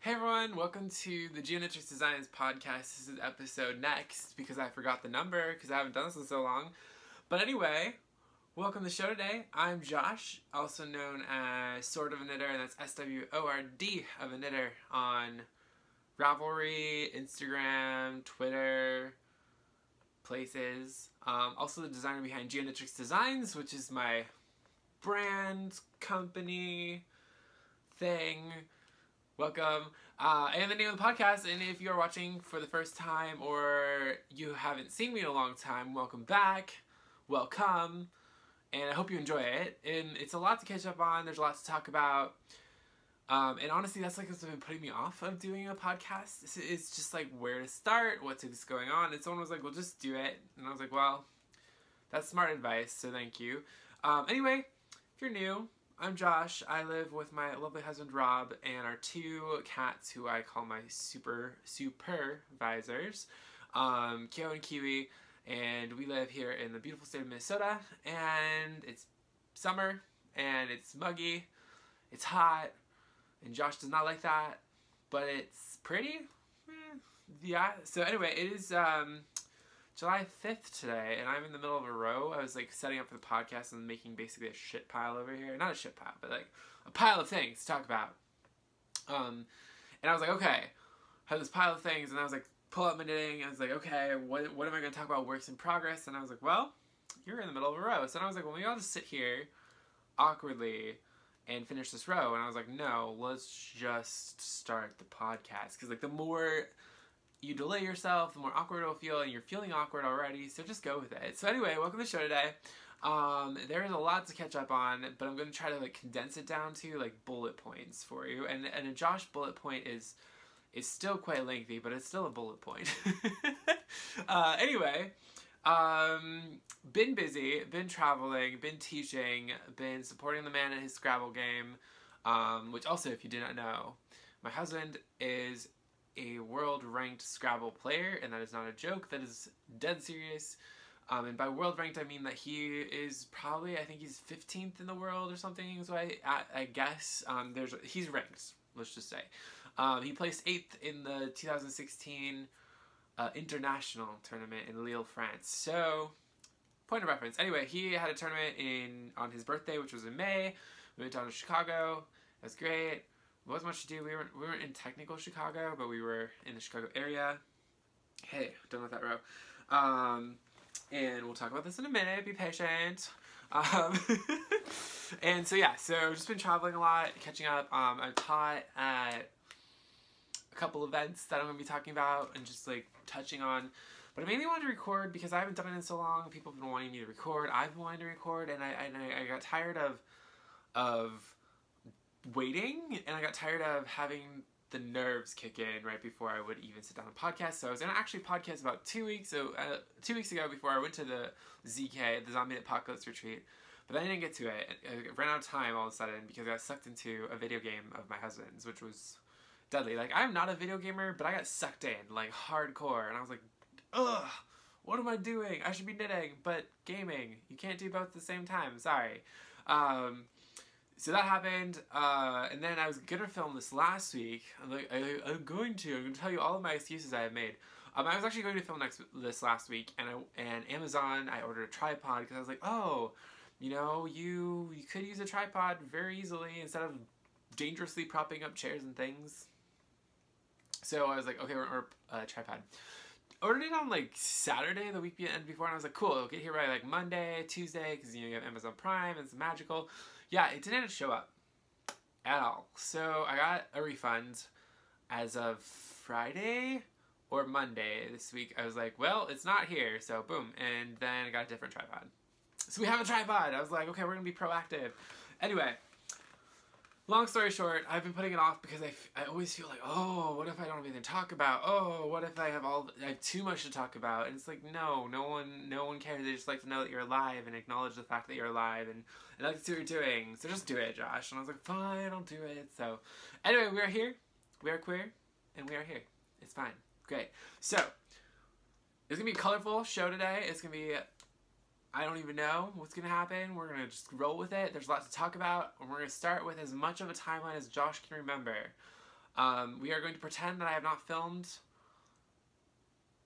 Hey everyone, welcome to the Geoknittrix Designs podcast. This is episode next because I forgot the number because I haven't done this in so long. But anyway, welcome to the show today. I'm Josh, also known as Sword of a Knitter, and that's S-W-O-R-D of a Knitter on Ravelry, Instagram, Twitter, places. Also the designer behind Geoknittrix Designs, which is my brand, company, thing. Welcome. And the name of the podcast, and if you are watching for the first time or you haven't seen me in a long time, welcome back. Welcome. And I hope you enjoy it. And it's a lot to catch up on. There's a lot to talk about. And honestly, that's like what's been putting me off of doing a podcast. It's just like where to start, what's going on. And someone was like, well, just do it. And I was like, well, that's smart advice, so thank you. Anyway, if you're new, I'm Josh. I live with my lovely husband Rob and our two cats who I call my supervisors, Kyo and Kiwi, and we live here in the beautiful state of Minnesota, and it's summer, and it's muggy, it's hot, and Josh does not like that, but it's pretty, yeah, so anyway, it is, July 5th today, and I'm in the middle of a row. I was like setting up for the podcast and making basically a shit pile over here. Not a shit pile, but like a pile of things to talk about. And I was like, okay, I have this pile of things, and I was like, pull out my knitting. I was like, okay, what am I going to talk about? Works in progress. And I was like, well, you're in the middle of a row. So I was like, well, maybe I'll just sit here awkwardly and finish this row. And I was like, no, let's just start the podcast. Because like the more you delay yourself, the more awkward it'll feel, and you're feeling awkward already, so just go with it. So anyway, welcome to the show today. There is a lot to catch up on, but I'm going to try to like condense it down to like bullet points for you. And a Josh bullet point is still quite lengthy, but it's still a bullet point. Anyway, been busy, been traveling, been teaching, been supporting the man in his Scrabble game, which also, if you did not know, my husband is a world-ranked Scrabble player, and that is not a joke, that is dead serious. And by world-ranked, I mean that he is probably, I think he's 15th in the world or something, so I guess. He's ranked, let's just say. He placed 8th in the 2016 international tournament in Lille, France. So, point of reference. Anyway, he had a tournament on his birthday, which was in May. We went down to Chicago. It was great. There wasn't much to do. We weren't in technical Chicago, but we were in the Chicago area. Hey, done with that row. And we'll talk about this in a minute. Be patient. And so yeah, so I've just been traveling a lot, catching up. I taught at a couple events that I'm going to be talking about and just like touching on. But I mainly wanted to record because I haven't done it in so long. People have been wanting me to record. I've been wanting to record, and I got tired of waiting, and I got tired of having the nerves kick in right before I would even sit down and podcast. So I was going to actually podcast about 2 weeks ago before I went to the ZK, the Zombie Apocalypse Retreat, but then I didn't get to it. I ran out of time all of a sudden because I got sucked into a video game of my husband's, which was deadly. Like, I'm not a video gamer, but I got sucked in, like, hardcore, and I was like, ugh, what am I doing? I should be knitting, but gaming. You can't do both at the same time. Sorry. So that happened, and then I was gonna film this last week. I'm going to tell you all of my excuses I have made. I was actually going to film this last week, and Amazon, I ordered a tripod because I was like, oh, you know, you could use a tripod very easily instead of dangerously propping up chairs and things. So I was like, okay, we're a tripod. Ordered it on like Saturday, the weekend before, and I was like, cool, it'll get here by like Monday, Tuesday, because you have Amazon Prime, and it's magical. Yeah, it didn't show up at all. So I got a refund as of Friday or Monday this week. I was like, well, it's not here, so boom. And then I got a different tripod. So we have a tripod. I was like, okay, we're going to be proactive. Anyway, long story short, I've been putting it off because I always feel like, oh, what if I don't have anything to talk about? Oh, what if I have too much to talk about? And it's like, no one cares. They just like to know that you're alive and acknowledge the fact that you're alive and like to see what you're doing. So just do it, Josh. And I was like, fine, I'll do it. So anyway, we are here. We are queer, and we are here. It's fine. Great. So it's gonna be a colorful show today. It's gonna be, I don't even know what's going to happen. We're going to just roll with it. There's a lot to talk about. And we're going to start with as much of a timeline as Josh can remember. We are going to pretend that I have not filmed,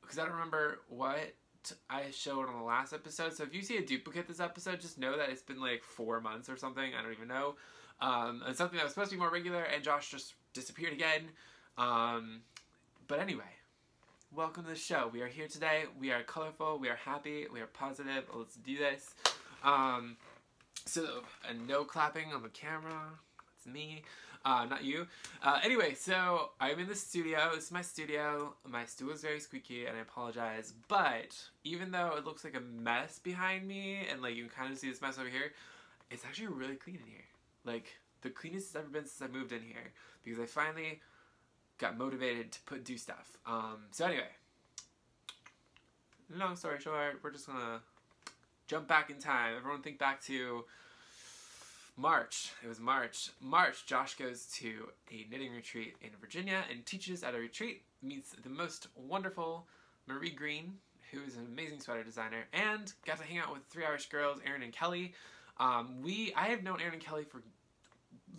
because I don't remember what I showed on the last episode. So if you see a duplicate this episode, just know that it's been like 4 months or something. I don't even know. And something that was supposed to be more regular, and Josh just disappeared again. But anyway, welcome to the show. We are here today. We are colorful. We are happy. We are positive. Let's do this. And no clapping on the camera. It's me, not you. Anyway, so I'm in the studio. This is my studio. My stool is very squeaky, and I apologize. But even though it looks like a mess behind me, and like you can kind of see this mess over here, it's actually really clean in here. Like the cleanest it's ever been since I moved in here, because I finally got motivated to do stuff. So anyway, long story short, we're just gonna jump back in time. Everyone think back to March. It was March. Josh goes to a knitting retreat in Virginia and teaches at a retreat, meets the most wonderful Marie Green, who is an amazing sweater designer, and got to hang out with 3 Irish girls, Erin and Kelly. I have known Erin and Kelly for a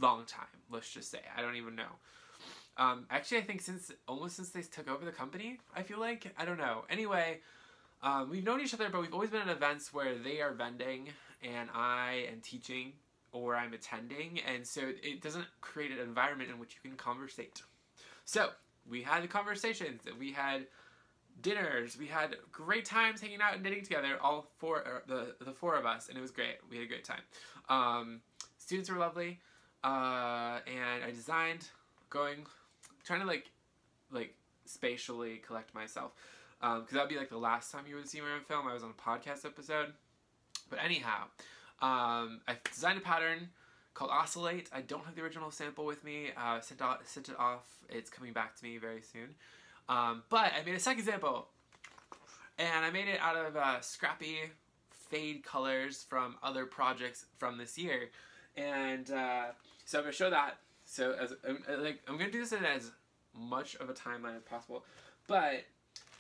long time, let's just say. I don't even know. Actually, I think almost since they took over the company, I feel like. I don't know. Anyway, we've known each other, but we've always been at events where they are vending and I am teaching or I'm attending, and so it doesn't create an environment in which you can conversate. So we had the conversations, we had dinners, we had great times hanging out and knitting together, all four, the 4 of us, and it was great. We had a great time. Students were lovely, and I designed, trying to like spatially collect myself, because that would be like the last time you would see me on film. I was on a podcast episode, but anyhow, I designed a pattern called Oscillate. I don't have the original sample with me. Sent it off. It's coming back to me very soon. But I made a second sample, and I made it out of scrappy fade colors from other projects from this year, and so I'm gonna show that. So I'm gonna do this in as much of a timeline as possible, but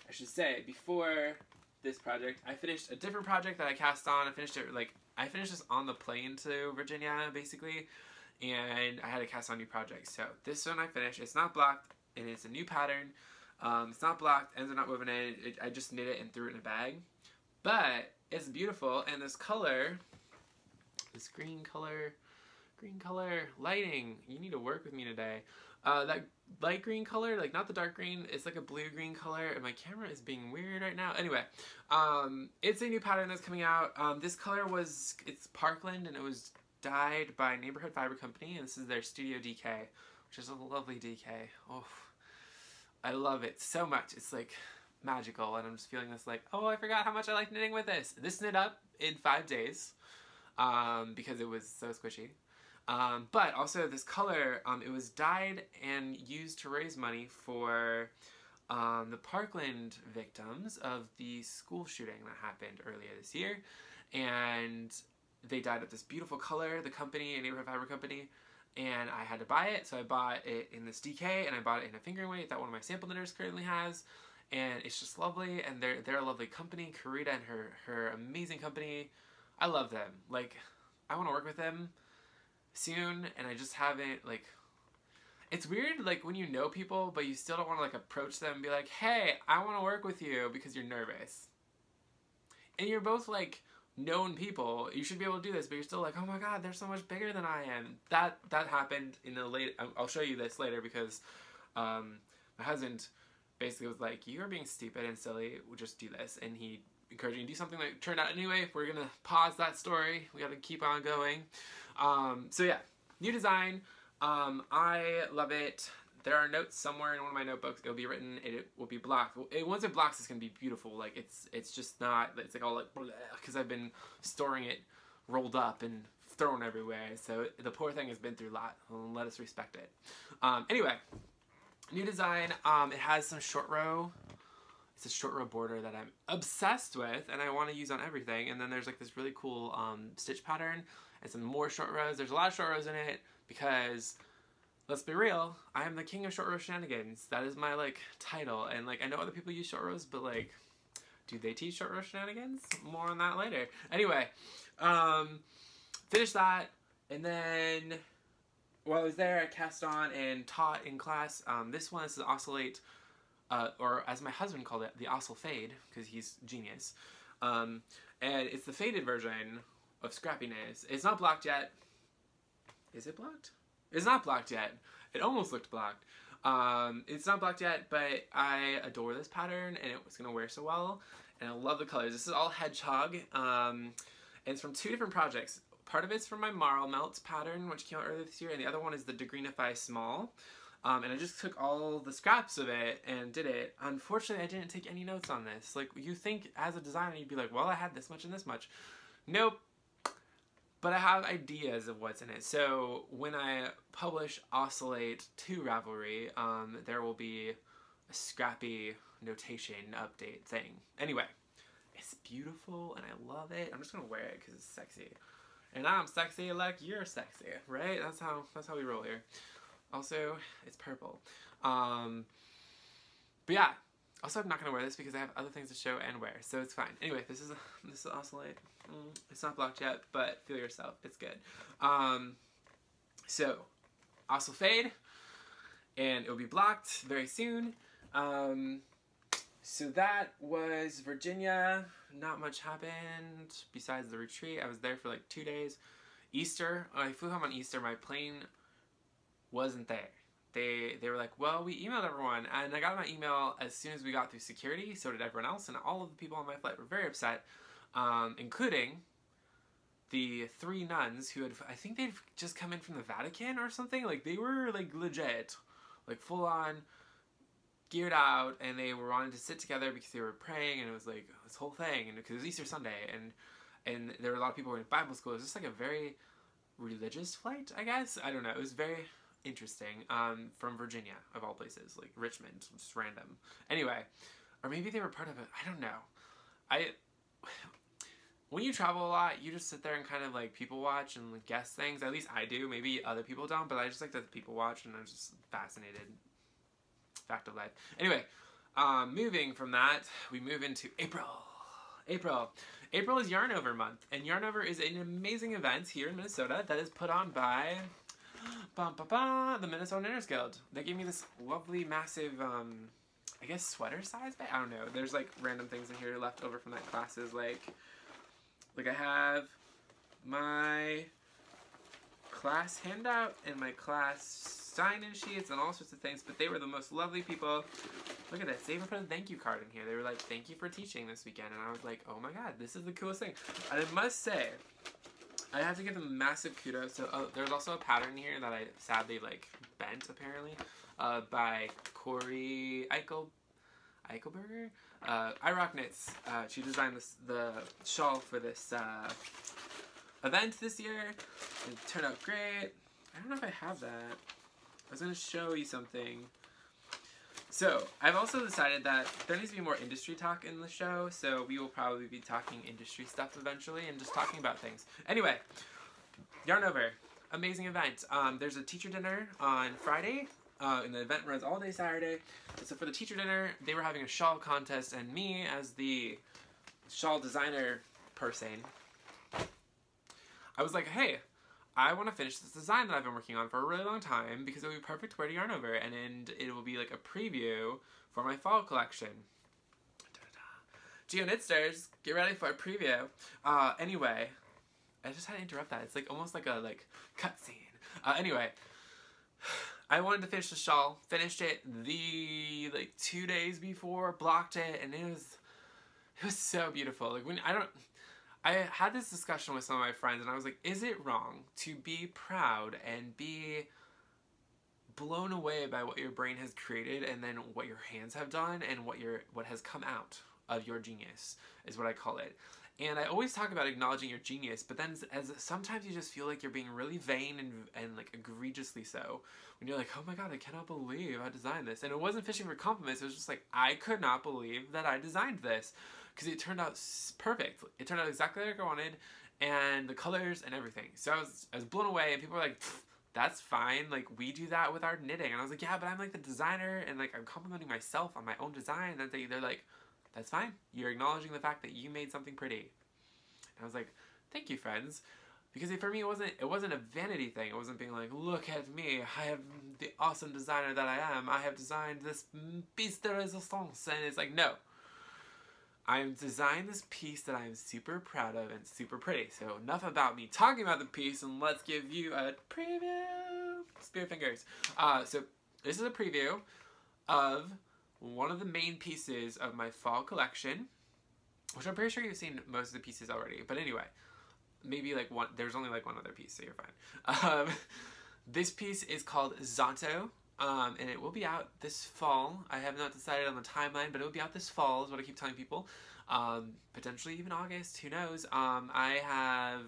I should say before this project, I finished a different project that I cast on. I finished this on the plane to Virginia, basically, and I had to cast on new projects. So this one I finished. It's not blocked, and it's a new pattern. It's not blocked, ends are not woven in. I just knit it and threw it in a bag. But it's beautiful, and this color, this green color, lighting. You need to work with me today. That light green color, like not the dark green, it's like a blue-green color, and my camera is being weird right now. Anyway, it's a new pattern that's coming out. This color it's Parkland, and it was dyed by Neighborhood Fiber Company, and this is their Studio DK, which is a lovely DK. Oh, I love it so much. It's like magical, and I'm just feeling this like, oh, I forgot how much I like knitting with this. This knit up in 5 days, because it was so squishy. But also this color, it was dyed and used to raise money for the Parkland victims of the school shooting that happened earlier this year. And they dyed up this beautiful color, the company, a Neighborhood Fiber Company, and I had to buy it. So I bought it in this DK, and I bought it in a fingering weight that one of my sample knitters currently has. And it's just lovely, and they're a lovely company. Karita and her amazing company. I love them. Like, I want to work with them soon, and I just haven't, like, it's weird, like, when you know people, but you still don't want to, like, approach them and be like, hey, I want to work with you, because you're nervous. And you're both, like, known people. You should be able to do this, but you're still like, oh my god, they're so much bigger than I am. That happened in a late, I'll show you this later, because my husband basically was like, you are being stupid and silly, we'll just do this, and he encouraged me to do something that turned out anyway. We're gonna pause that story, we gotta keep on going. So yeah, new design. I love it. There are notes somewhere in one of my notebooks. It'll be written, it will be blocked. Once it blocks, it's gonna be beautiful. Like, it's just not, it's like all like, because I've been storing it rolled up and thrown everywhere. So the poor thing has been through a lot. Let us respect it. Anyway, new design. It has some short row. It's a short row border that I'm obsessed with, and I want to use on everything. And then there's like this really cool stitch pattern and some more short rows. There's a lot of short rows in it because, let's be real, I am the king of short row shenanigans. That is my, like, title. And, like, I know other people use short rows, but, like, do they teach short row shenanigans? More on that later. Anyway, finish that, and then while I was there, I cast on and taught in class. This one is the oscillate, or as my husband called it, the oscill fade, because he's genius. And it's the faded version of Scrappiness. It's not blocked yet. Is it blocked? It's not blocked yet. It almost looked blocked. It's not blocked yet, but I adore this pattern, and it was going to wear so well. And I love the colors. This is all hedgehog. And it's from 2 different projects. Part of it's from my Marl Melt pattern, which came out earlier this year, and the other one is the Degreenify Small. And I just took all the scraps of it and did it. Unfortunately, I didn't take any notes on this. Like, you think as a designer, you'd be like, well, I had this much and this much. Nope. But I have ideas of what's in it. So when I publish Oscillate to Ravelry, there will be a scrappy notation update thing. Anyway, it's beautiful and I love it. I'm just gonna wear it because it's sexy. And I'm sexy like you're sexy, right? That's how we roll here. Also, it's purple. But yeah. Also, I'm not gonna wear this because I have other things to show and wear, so it's fine. Anyway, this is Oscillate. It's not blocked yet, but feel yourself. It's good. So, Oscill Fade, and it will be blocked very soon. So that was Virginia. Not much happened besides the retreat. I was there for like 2 days. Easter, I flew home on Easter. My plane wasn't there. They were like, well, we emailed everyone, and I got my email as soon as we got through security, so did everyone else, and all of the people on my flight were very upset, including the 3 nuns who had, I think they'd just come in from the Vatican or something. Like, they were, like, legit, like, full-on geared out, and they were wanting to sit together because they were praying, and it was, like, this whole thing, and because it was Easter Sunday, and there were a lot of people going to Bible school. It was just, like, a very religious flight, I guess. I don't know. It was very interesting, from Virginia, of all places, like Richmond, just random. Anyway, or maybe they were part of it, I don't know. When you travel a lot, you just sit there and kind of like people watch and like, guess things, at least I do, maybe other people don't, but I just like to people watch and I'm just fascinated. Fact of life. Anyway, moving from that, we move into April. April is Yarn Over month, and Yarn Over is an amazing event here in Minnesota that is put on by the Minnesota Knitter's Guild. They gave me this lovely, massive, I guess sweater size bag? I don't know. There's like random things in here left over from that classes. Like I have my class handout and my class sign-in sheets and all sorts of things, but they were the most lovely people. Look at this. They even put a thank you card in here. They were like, thank you for teaching this weekend. And I was like, oh my god, this is the coolest thing. And I must say, I have to give them massive kudos. So there's also a pattern here that I sadly like bent apparently by Corey Eichelberger. I Rock Knits. She designed the shawl for this event this year. It turned out great. I don't know if I have that. I was going to show you something. So, I've also decided that there needs to be more industry talk in the show, so we will probably be talking industry stuff eventually and just talking about things. Anyway, Yarn Over. Amazing event. There's a teacher dinner on Friday, and the event runs all day Saturday. And so for the teacher dinner, they were having a shawl contest, and me, as the shawl designer person, I was like, hey, I want to finish this design that I've been working on for a really long time because it would be perfect to wear to Yarn Over, and it will be like a preview for my fall collection. Geoknittrix, get ready for a preview. Anyway, I just had to interrupt that. It's like almost like a cutscene. Anyway, I wanted to finish the shawl, finished it the 2 days before, blocked it, and it was so beautiful. Like I had this discussion with some of my friends, and I was like, is it wrong to be proud and be blown away by what your brain has created and then what your hands have done and what has come out of your genius, is what I call it. And I always talk about acknowledging your genius, but then sometimes you just feel like you're being really vain and like egregiously so. When you're like, oh my god, I cannot believe I designed this. And it wasn't fishing for compliments, it was just like, I could not believe that I designed this. Because it turned out perfect. It turned out exactly like I wanted, and the colors and everything. So I was blown away, and people were like, that's fine, like we do that with our knitting. And I was like, yeah, but I'm like the designer, and like I'm complimenting myself on my own design. And they're like, that's fine. You're acknowledging the fact that you made something pretty. And I was like, thank you, friends. Because for me, it wasn't a vanity thing. It wasn't being like, look at me, I am the awesome designer that I am. I have designed this piece de resistance. And it's like, no. I've designed this piece that I'm super proud of and super pretty. So enough about me talking about the piece, and let's give you a preview. Spear fingers. So this is a preview of one of the main pieces of my fall collection, which I'm pretty sure you've seen most of the pieces already. But anyway. Maybe like one, there's only like one other piece, so you're fine. This piece is called Zonto, and it will be out this fall. I have not decided on the timeline, but it will be out this fall is what I keep telling people. Potentially even August, who knows. I have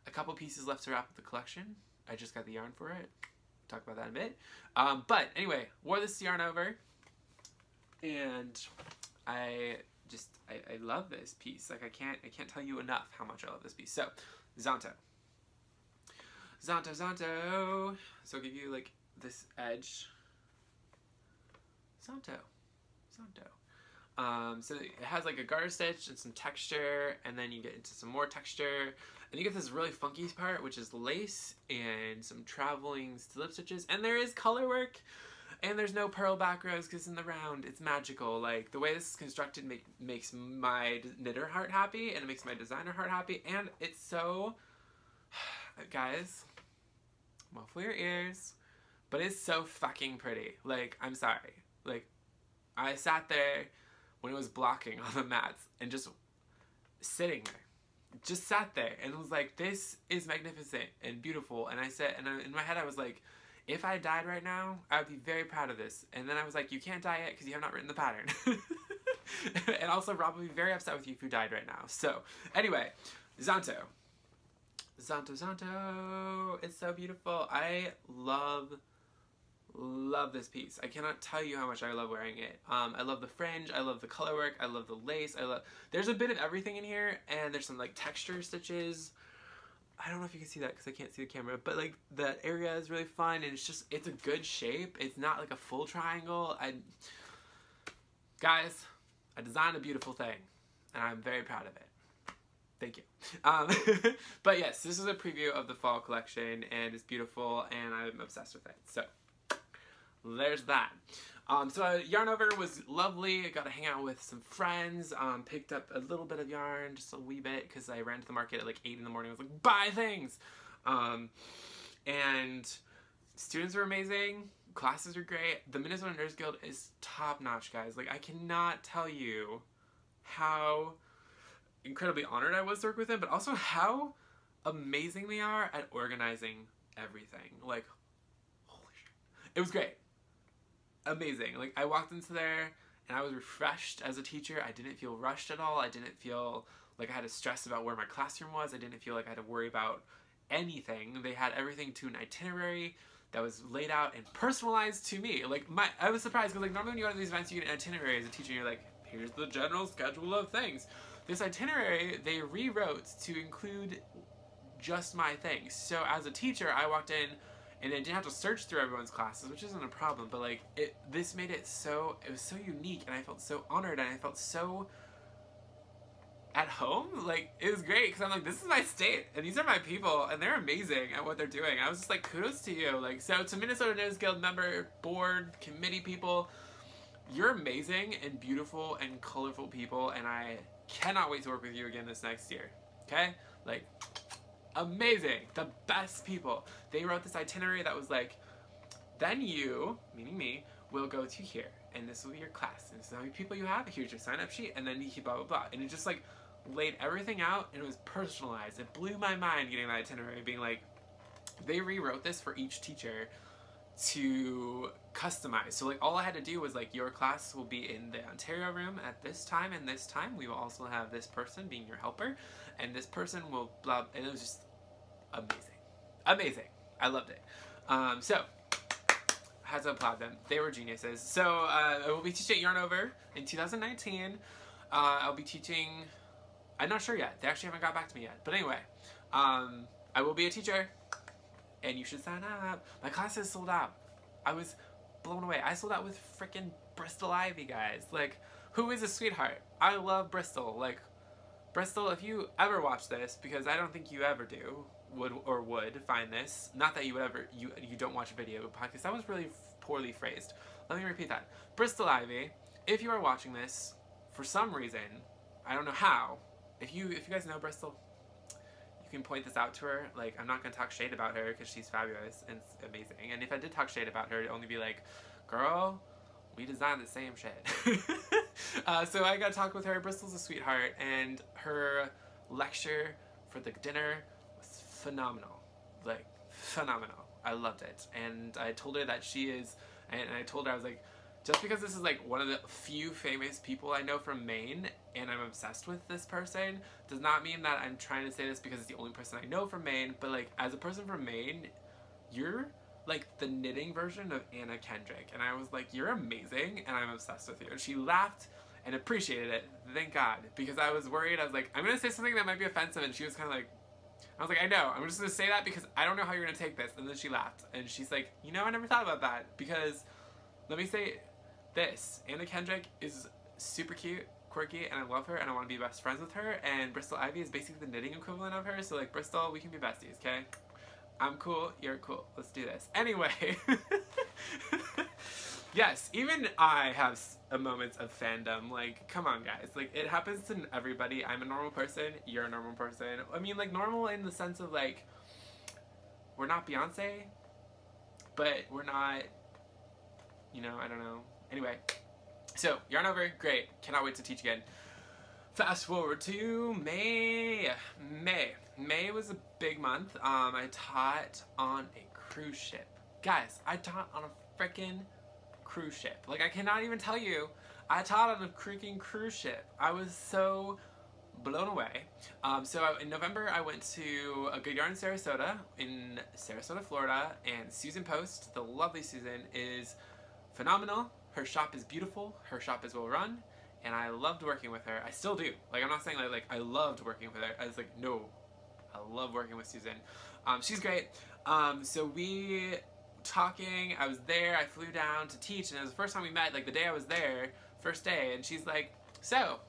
a couple pieces left to wrap up the collection. I just got the yarn for it. Talk about that in a bit. But anyway, wore this yarn over, and I love this piece. Like I can't tell you enough how much I love this piece. So, Zonto. Zonto, Zonto. So I'll give you like this edge. Zonto. Zonto. So it has like a garter stitch and some texture, and then you get into some more texture, and you get this really funky part, which is lace and some traveling slip stitches, and there is color work. And there's no pearl back rows because in the round it's magical. Like the way this is constructed makes my knitter heart happy, and it makes my designer heart happy, and it's so, guys, muffle your ears, but it's so fucking pretty. Like, I'm sorry. Like, I sat there when it was blocking on the mats and just sitting there. Just sat there and was like, this is magnificent and beautiful. And I said, and in my head I was like, if I died right now, I would be very proud of this. And then I was like, you can't die yet because you have not written the pattern. And also, Rob would be very upset with you if you died right now. So, anyway, Zonto. Zonto, Zonto. It's so beautiful. I love this piece. I cannot tell you how much I love wearing it. I love the fringe. I love the color work. I love the lace. There's a bit of everything in here, and there's some like texture stitches. I don't know if you can see that because I can't see the camera, but like that area is really fun, and it's a good shape. It's not like a full triangle. Guys, I designed a beautiful thing, and I'm very proud of it. Thank you. But yes, this is a preview of the fall collection, and it's beautiful, and I'm obsessed with it. So there's that. So yarn over was lovely. I got to hang out with some friends, picked up a little bit of yarn, just a wee bit, because I ran to the market at like 8 in the morning. I was like, buy things! And students were amazing. Classes were great. The Minnesota Nurse Guild is top-notch, guys. Like, I cannot tell you how incredibly honored I was to work with them, but also how amazing they are at organizing everything. Like, holy shit. It was great. Amazing. Like, I walked into there and I was refreshed as a teacher. I didn't feel rushed at all. I didn't feel like I had to stress about where my classroom was. I didn't feel like I had to worry about anything. They had everything to an itinerary that was laid out and personalized to me. Like, I was surprised because like normally when you go to these events you get an itinerary as a teacher and you're like, here's the general schedule of things. This itinerary they rewrote to include just my things. So as a teacher I walked in and I didn't have to search through everyone's classes, which isn't a problem, but like this made it so, it was so unique, and I felt so honored, and I felt so at home. Like, it was great because I'm like, this is my state and these are my people and they're amazing at what they're doing. I was just like, kudos to you. Like, so to Minnesota Nurse Guild member, board, committee people, you're amazing and beautiful and colorful people, and I cannot wait to work with you again this next year. Okay? Like, amazing. The best people. They wrote this itinerary that was like, then you, meaning me, will go to here, and this will be your class, and this is how many people you have, here's your sign-up sheet, and then you keep blah blah blah. And it just like laid everything out, and it was personalized. It blew my mind getting that itinerary, being like, they rewrote this for each teacher to customize. So like all I had to do was like, your class will be in the Ontario room at this time and this time. We will also have this person being your helper, and this person will blah, and it was just amazing. Amazing. I loved it. So I had to applaud them. They were geniuses. So I will be teaching Yarn Over in 2019. I'll be teaching, I'm not sure yet. They actually haven't got back to me yet. But anyway, I will be a teacher, and you should sign up. My class is sold out. I was blown away. I sold out with freaking Bristol Ivy, guys. Like, who is a sweetheart? I love Bristol. Like, Bristol, if you ever watch this, because I don't think you ever do, would find this. Not that you would ever, you don't watch a video podcast. That was really poorly phrased. Let me repeat that. Bristol Ivy, if you are watching this, for some reason, I don't know how, if you guys know Bristol, you can point this out to her. Like, I'm not going to talk shade about her because she's fabulous and amazing. And if I did talk shade about her, it'd only be like, girl, we designed the same shit. So I got to talk with her. Bristol's a sweetheart, and her lecture for the dinner was phenomenal. Like, phenomenal. I loved it. And I told her that she is, and I told her, I was like, just because this is like one of the few famous people I know from Maine, and I'm obsessed with this person, does not mean that I'm trying to say this because it's the only person I know from Maine, but like, as a person from Maine, you're like the knitting version of Anna Kendrick. And I was like, you're amazing, and I'm obsessed with you. And she laughed and appreciated it, thank God, because I was worried. I was like, I'm gonna say something that might be offensive, and she was kind of like, I was like, I know, I'm just gonna say that because I don't know how you're gonna take this. And then she laughed, and she's like, you know, I never thought about that, because let me say this, Anna Kendrick is super cute, quirky, and I love her, and I want to be best friends with her, and Bristol Ivy is basically the knitting equivalent of her, so like, Bristol, we can be besties, okay? I'm cool, you're cool, let's do this. Anyway, yes, even I have moments of fandom. Like, come on guys, like, it happens to everybody. I'm a normal person, you're a normal person. I mean, like, normal in the sense of like, we're not Beyonce, but we're not, you know, I don't know. Anyway, so yarn over, great, cannot wait to teach again. Fast forward to May. May was a big month. I taught on a cruise ship. Guys, I taught on a freaking cruise ship. Like, I cannot even tell you, I taught on a freaking cruise ship. I was so blown away. In November, I went to a Good Yarn Sarasota in Sarasota, Florida, and Susan Post, the lovely Susan, is phenomenal. Her shop is beautiful, her shop is well run, and I loved working with her. I still do. Like, I'm not saying like I loved working with her. I was like, no, I love working with Susan. She's great. So we talking, I was there, I flew down to teach, and it was the first time we met, like the day I was there, first day, and she's like, so,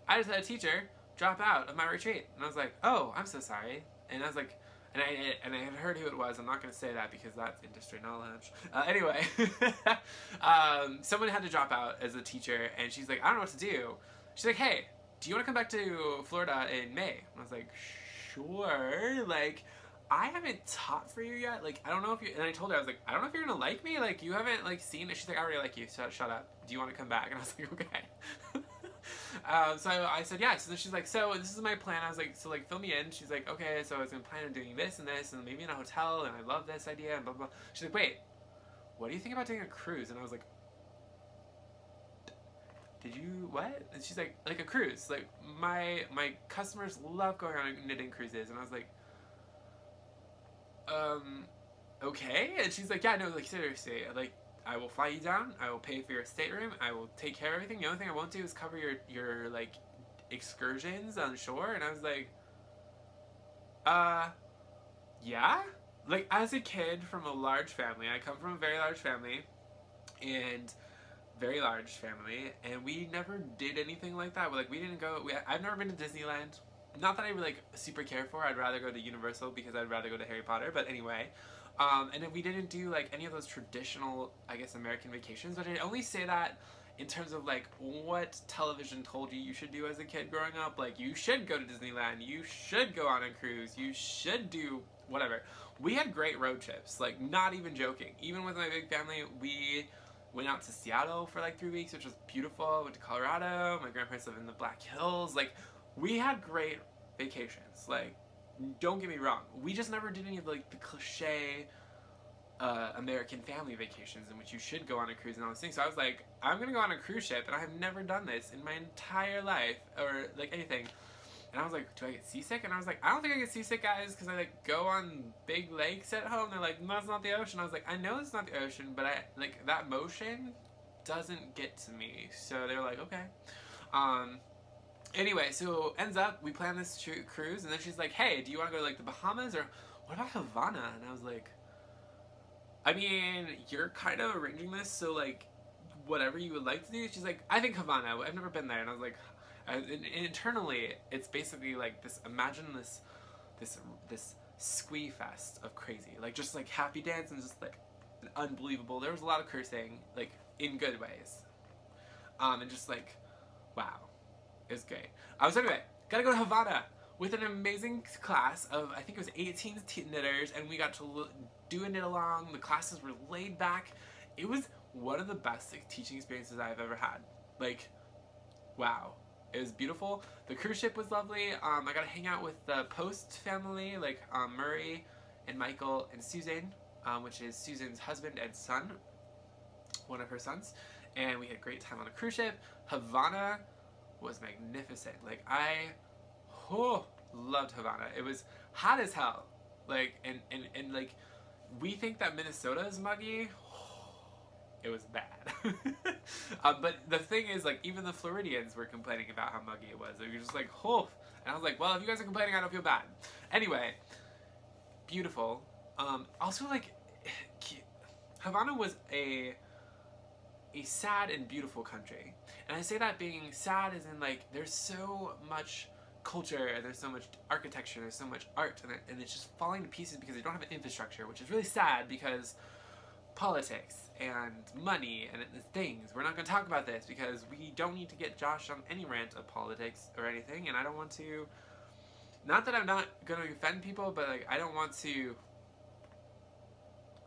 I just had a teacher drop out of my retreat. And I was like, oh, I'm so sorry. And I was like, and I had heard who it was. I'm not going to say that because that's industry knowledge. Anyway, someone had to drop out as a teacher, and she's like, I don't know what to do. She's like, hey, do you want to come back to Florida in May? And I was like, sure. Like, I haven't taught for you yet. Like, I don't know if you, and I told her, I was like, I don't know if you're going to like me. Like, you haven't, like, seen it. She's like, I already like you, so shut up. Do you want to come back? And I was like, okay. So I said, yeah. So then she's like, so this is my plan. I was like, so like, fill me in. She's like, okay, so I was going to plan on doing this, and maybe in a hotel, and I love this idea, and blah, blah, blah. She's like, wait, what do you think about doing a cruise? And I was like, did you, what? And she's like a cruise. Like, my customers love going on knitting cruises. And I was like, okay. And she's like, yeah, no, like, seriously, like, I will fly you down, I will pay for your stateroom, I will take care of everything. The only thing I won't do is cover your like, excursions on shore. And I was like, yeah? Like, as a kid from a large family, I come from a very large family, and we never did anything like that. Like, we didn't go, I've never been to Disneyland. Not that I really, like, super care for. I'd rather go to Universal because I'd rather go to Harry Potter, but anyway. And then we didn't do, like, any of those traditional, I guess, American vacations, but I only say that in terms of, like, what television told you should do as a kid growing up. Like, you should go to Disneyland, you should go on a cruise, you should do whatever. We had great road trips, like, not even joking. Even with my big family, we went out to Seattle for, like, 3 weeks, which was beautiful. Went to Colorado, my grandparents live in the Black Hills. Like, we had great vacations. Like, don't get me wrong, we just never did any of, like, the cliche American family vacations in which you should go on a cruise and all those things. So I was like, I'm gonna go on a cruise ship, and I have never done this in my entire life, or like anything. And I was like, do I get seasick? And I was like, I don't think I get seasick, guys, because I like go on big lakes at home. They're like, no, it's not the ocean. I was like, I know it's not the ocean, but I like that motion doesn't get to me. So they're like, okay. Anyway, so ends up, we plan this cruise, and then she's like, hey, do you want to go to, like, the Bahamas, or what about Havana? And I was like, I mean, you're kind of arranging this, so, like, whatever you would like to do. She's like, I think Havana, I've never been there. And I was like, internally, it's basically, like, this, imagine this squee fest of crazy. Like, just like happy dance and just like unbelievable. There was a lot of cursing, like in good ways. And just like, wow, it was great. So anyway, gotta go to Havana with an amazing class of, I think it was 18 knitters, and we got to do a knit along. The classes were laid back. It was one of the best like, teaching experiences I've ever had. Like, wow. It was beautiful. The cruise ship was lovely. I got to hang out with the Post family, like Murray and Michael and Susan, which is Susan's husband and son, one of her sons. And we had a great time on the cruise ship. Havana was magnificent. Like, I loved Havana. It was hot as hell. Like, and like, we think that Minnesota is muggy. It was bad. But the thing is, like, even the Floridians were complaining about how muggy it was. They were just like, oh. And I was like, well, if you guys are complaining, I don't feel bad. Anyway, beautiful. Also, like, Havana was a sad and beautiful country. And I say that being sad as in, like, there's so much culture, and there's so much architecture, there's so much art, and it's just falling to pieces because they don't have an infrastructure, which is really sad because politics and money and things. We're not going to talk about this because we don't need to get Josh on any rant of politics or anything, and I don't want to, not that I'm not going to offend people, but like I don't want to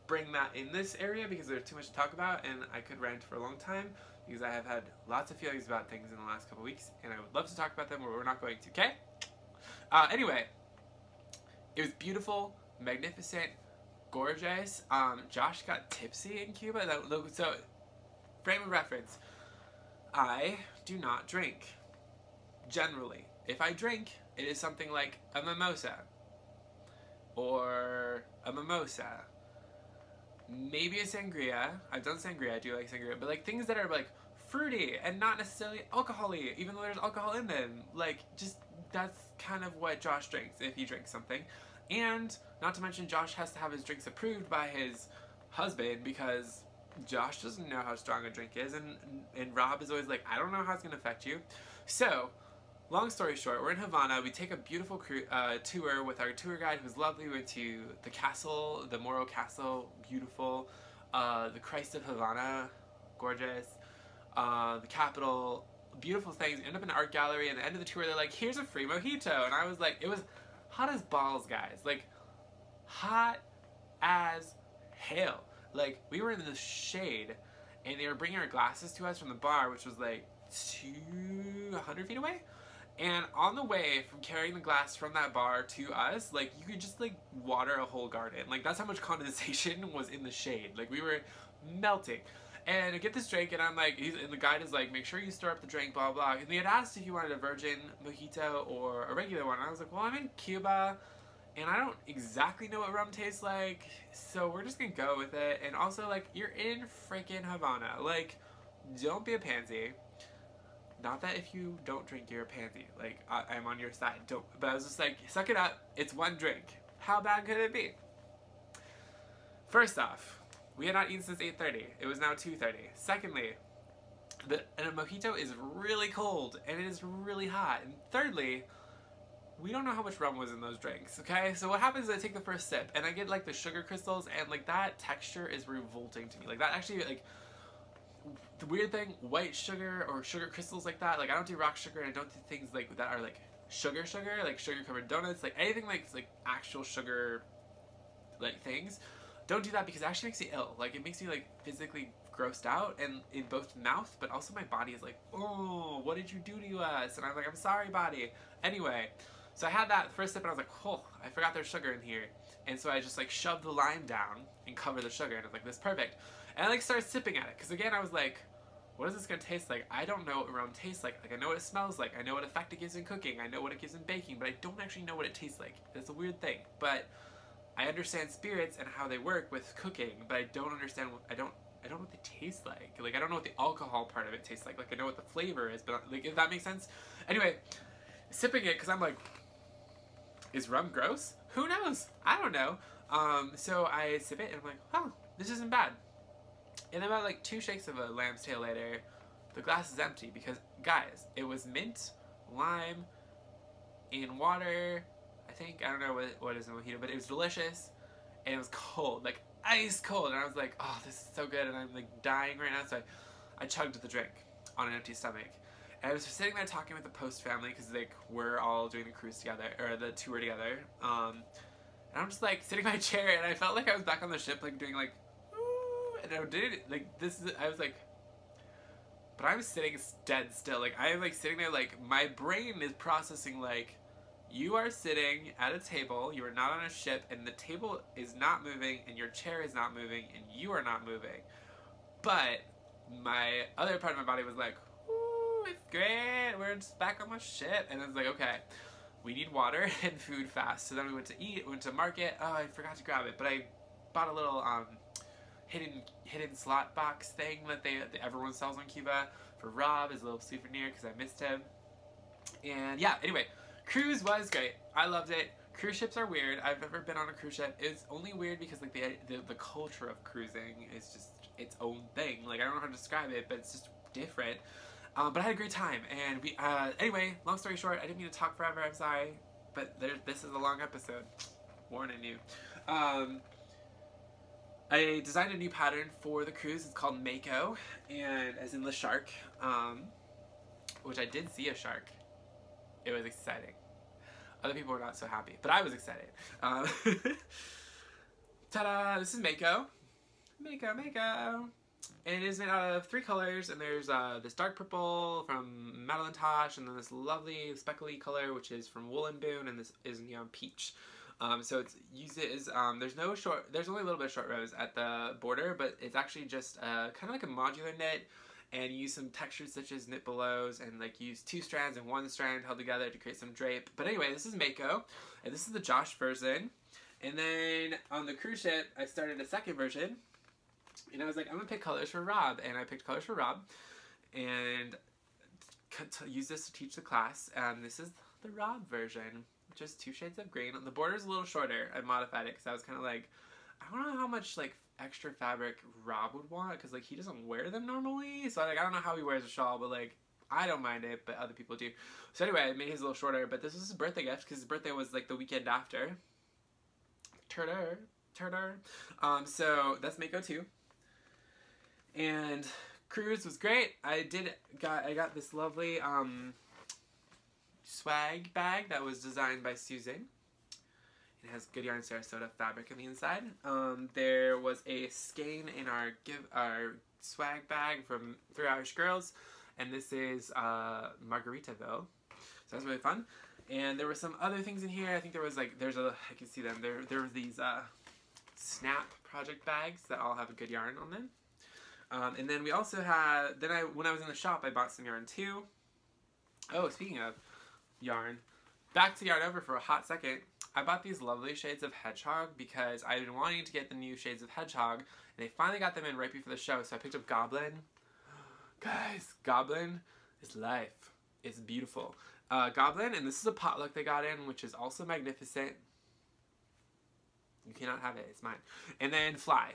bring that in this area because there's too much to talk about, and I could rant for a long time because I have had lots of feelings about things in the last couple weeks, and I would love to talk about them, but we're not going to, okay? Anyway, it was beautiful, magnificent, gorgeous. Josh got tipsy in Cuba. So, frame of reference. I do not drink. Generally. If I drink, it is something like a mimosa. Or a mimosa. Maybe a sangria. I've done sangria. I do like sangria. But like things that are like fruity and not necessarily alcohol-y, even though there's alcohol in them. Like, just, that's kind of what Josh drinks if he drinks something. And not to mention, Josh has to have his drinks approved by his husband because Josh doesn't know how strong a drink is, and Rob is always like, I don't know how it's going to affect you. So, long story short, we're in Havana. We take a beautiful tour with our tour guide who's lovely. We went to the castle, the Moro Castle, beautiful. The Christ of Havana, gorgeous. The Capitol, beautiful things. We end up in an art gallery, and at the end of the tour, they're like, here's a free mojito. And I was like, it was hot as balls, guys. Like, hot as hell. Like, we were in the shade, and they were bringing our glasses to us from the bar, which was like 200 feet away. And on the way from carrying the glass from that bar to us, like, you could just like water a whole garden. Like, that's how much condensation was in the shade. Like, we were melting. And I get this drink, and I'm like, and the guide is like, make sure you stir up the drink, blah, blah. And they had asked if you wanted a virgin mojito or a regular one. And I was like, well, I'm in Cuba, and I don't exactly know what rum tastes like, so we're just gonna go with it. And also, like, you're in freaking Havana. Like, don't be a pansy. Not that if you don't drink, you're a pansy. Like, I'm on your side. Don't. But I was just like, suck it up. It's one drink. How bad could it be? First off, we had not eaten since 8:30. It was now 2:30. Secondly, and a mojito is really cold, and it is really hot. And thirdly, we don't know how much rum was in those drinks, okay? So what happens is I take the first sip, and I get, like, the sugar crystals, and, like, that texture is revolting to me. Like, that actually, like, the weird thing, white sugar or sugar crystals like that, like, I don't do rock sugar, and I don't do things, like, that are, like, sugar, like sugar-covered donuts, like, anything like actual sugar, like, things. Don't do that because it actually makes me ill. Like, it makes me, like, physically grossed out, and in both mouth, but also my body is like, oh, what did you do to us? And I'm like, I'm sorry, body. Anyway, so I had that first sip, and I was like, oh, I forgot there's sugar in here. And so I just, like, shoved the lime down and covered the sugar, and I was like, this is perfect. And I, like, started sipping at it, because again, I was like, what is this going to taste like? I don't know what rum tastes like. Like, I know what it smells like. I know what effect it gives in cooking. I know what it gives in baking, but I don't actually know what it tastes like. That's a weird thing. But I understand spirits and how they work with cooking, but I don't understand what, I don't know what they taste like. Like, I don't know what the alcohol part of it tastes like. Like, I know what the flavor is, but, like, if that makes sense. Anyway, sipping it, because I'm like, is rum gross? Who knows? I don't know. So I sip it, and I'm like, oh, this isn't bad. And about, like, 2 shakes of a lamb's tail later, the glass is empty, because, guys, it was mint, lime, in water, I tank. I don't know what is a mojito, but it was delicious, and it was cold, like ice cold, and I was like, oh, this is so good, and I'm like dying right now. So I chugged the drink on an empty stomach. And I was sitting there talking with the Post family because like we're all doing the cruise together, or the tour together. And I'm just like sitting in my chair, and I felt like I was back on the ship, like doing like, ooh, and I did it like this. I was like, but I was sitting dead still. Like I am like sitting there, like my brain is processing like, you are sitting at a table, you are not on a ship, and the table is not moving, and your chair is not moving, and you are not moving. But my other part of my body was like, ooh, it's great, we're just back on the ship. And I was like, okay, we need water and food fast. So then we went to eat, went to market. Oh, I forgot to grab it, but I bought a little hidden slot box thing that everyone sells on Cuba for Rob as a little souvenir because I missed him. And yeah, anyway, cruise was great. I loved it. Cruise ships are weird. I've never been on a cruise ship. It's only weird because like the culture of cruising is just its own thing. Like I don't know how to describe it, but it's just different. But I had a great time, and we anyway, long story short, I didn't mean to talk forever, I'm sorry, but this is a long episode, warning you. I designed a new pattern for the cruise. It's called Mako, and as in the shark, which I did see a shark. It was exciting. Other people were not so happy, but I was excited. Ta-da! This is Mako. Mako. And it is made out of 3 colors, and there's this dark purple from Madeleine Tosh, and then this lovely speckly color, which is from Woolen Boon, and this is neon peach. So it's there's only a little bit of short rows at the border, but it's actually just kind of like a modular knit, and you use some textures such as knit belows, and like use 2 strands and 1 strand held together to create some drape. But anyway, this is Mako, and this is the Josh version. And then on the cruise ship, I started a second version. And I was like, I'm gonna pick colors for Rob, and I picked colors for Rob, and use this to teach the class. And this is the Rob version, which is 2 shades of green. The border's a little shorter. I modified it because I was kind of like, I don't know how much like extra fabric Rob would want, because like he doesn't wear them normally. So like I don't know how he wears a shawl, but like I don't mind it, but other people do. So anyway, I made his a little shorter. But this was his birthday gift because his birthday was like the weekend after. Turner. So that's Mako 2. And cruise was great. I got this lovely swag bag that was designed by Susan. It has Good Yarn Sarasota fabric on the inside. There was a skein in our swag bag from 3 Irish Girls, and this is Margaritaville. So that's really fun. And there were some other things in here. I think there was like I can see them. There were these snap project bags that all have a Good Yarn on them. And then we also had, when I was in the shop, I bought some yarn too. Oh, speaking of yarn, back to Yarn Over for a hot second. I bought these lovely shades of Hedgehog because I've been wanting to get the new shades of Hedgehog, and they finally got them in right before the show, so I picked up Goblin. Guys, Goblin is life. It's beautiful. Goblin, and this is a potluck they got in, which is also magnificent. You cannot have it, it's mine. And then Fly.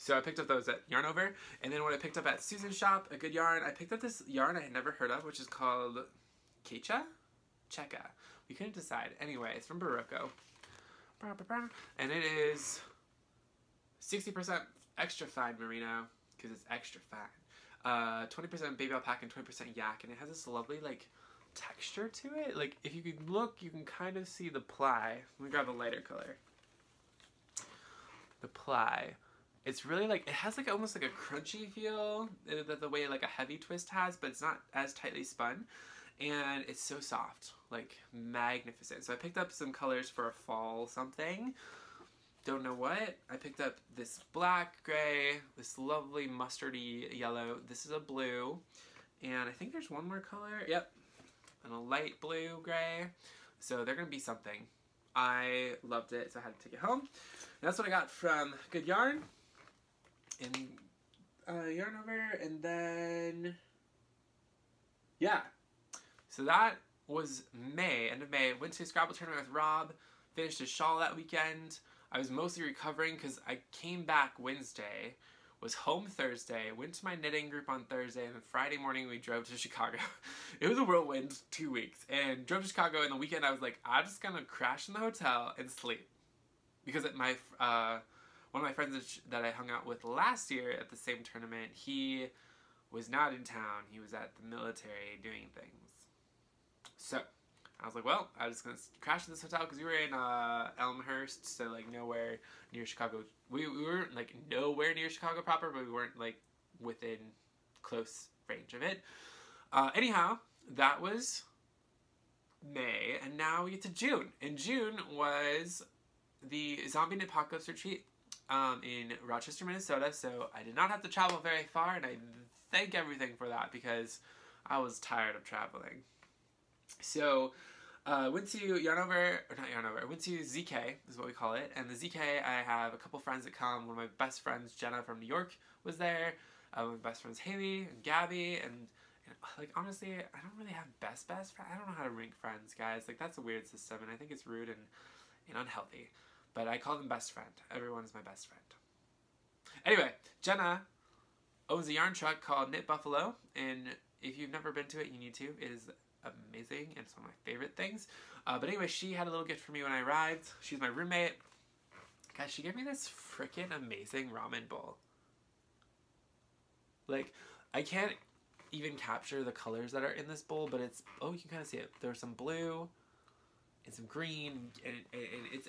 So I picked up those at Yarn Over, and then when I picked up at Susan's shop, a good yarn, I picked up this yarn I had never heard of, which is called Checa? We couldn't decide. Anyway, it's from Barocco. And it is 60% extra fine merino, because it's extra fine. 20% baby alpaca and 20% yak, and it has this lovely, like, texture to it. Like, if you can look, you can kind of see the ply. Let me grab a lighter color. The ply. It's really like, it has like almost like a crunchy feel, the way like a heavy twist has, but it's not as tightly spun. And it's so soft, like magnificent. So I picked up some colors for a fall something. Don't know what. I picked up this black, gray, this lovely mustardy yellow. This is a blue. And I think there's one more color. Yep. And a light blue, gray. So they're going to be something. I loved it, so I had to take it home. And that's what I got from Good Yarn. And Yarn Over, and then, yeah. So that was May, end of May. Went to a Scrabble tournament with Rob, finished his shawl that weekend. I was mostly recovering because I came back Wednesday, was home Thursday, went to my knitting group on Thursday, and then Friday morning we drove to Chicago. It was a whirlwind 2 weeks, and drove to Chicago, and the weekend I was like, I'm just gonna crash in the hotel and sleep. Because one of my friends that I hung out with last year at the same tournament, he was not in town. He was at the military doing things. So I was like, well, I'm just gonna crash in this hotel because we were in Elmhurst, so like nowhere near Chicago. We weren't like nowhere near Chicago proper, but we weren't like within close range of it. Anyhow, that was May, and now we get to June. And June was the Zombie Knit Apocalypse Retreat in Rochester, Minnesota, so I did not have to travel very far, and I thank everything for that because I was tired of traveling. So, went to went to ZK, is what we call it, and the ZK, I have a couple friends that come. One of my best friends, Jenna from New York, was there. One of my best friends, Haley and Gabby, and like, honestly, I don't really have best friends. I don't know how to rank friends, guys. Like, that's a weird system, and I think it's rude and unhealthy. But I call them best friend. Everyone is my best friend. Anyway, Jenna owns a yarn truck called Knit Buffalo, and if you've never been to it, you need to. It is amazing, and it's one of my favorite things. But anyway, she had a little gift for me when I arrived. She's my roommate. Guys, she gave me this freaking amazing ramen bowl. Like, I can't even capture the colors that are in this bowl, but it's, oh, you can kind of see it. There's some blue and some green, and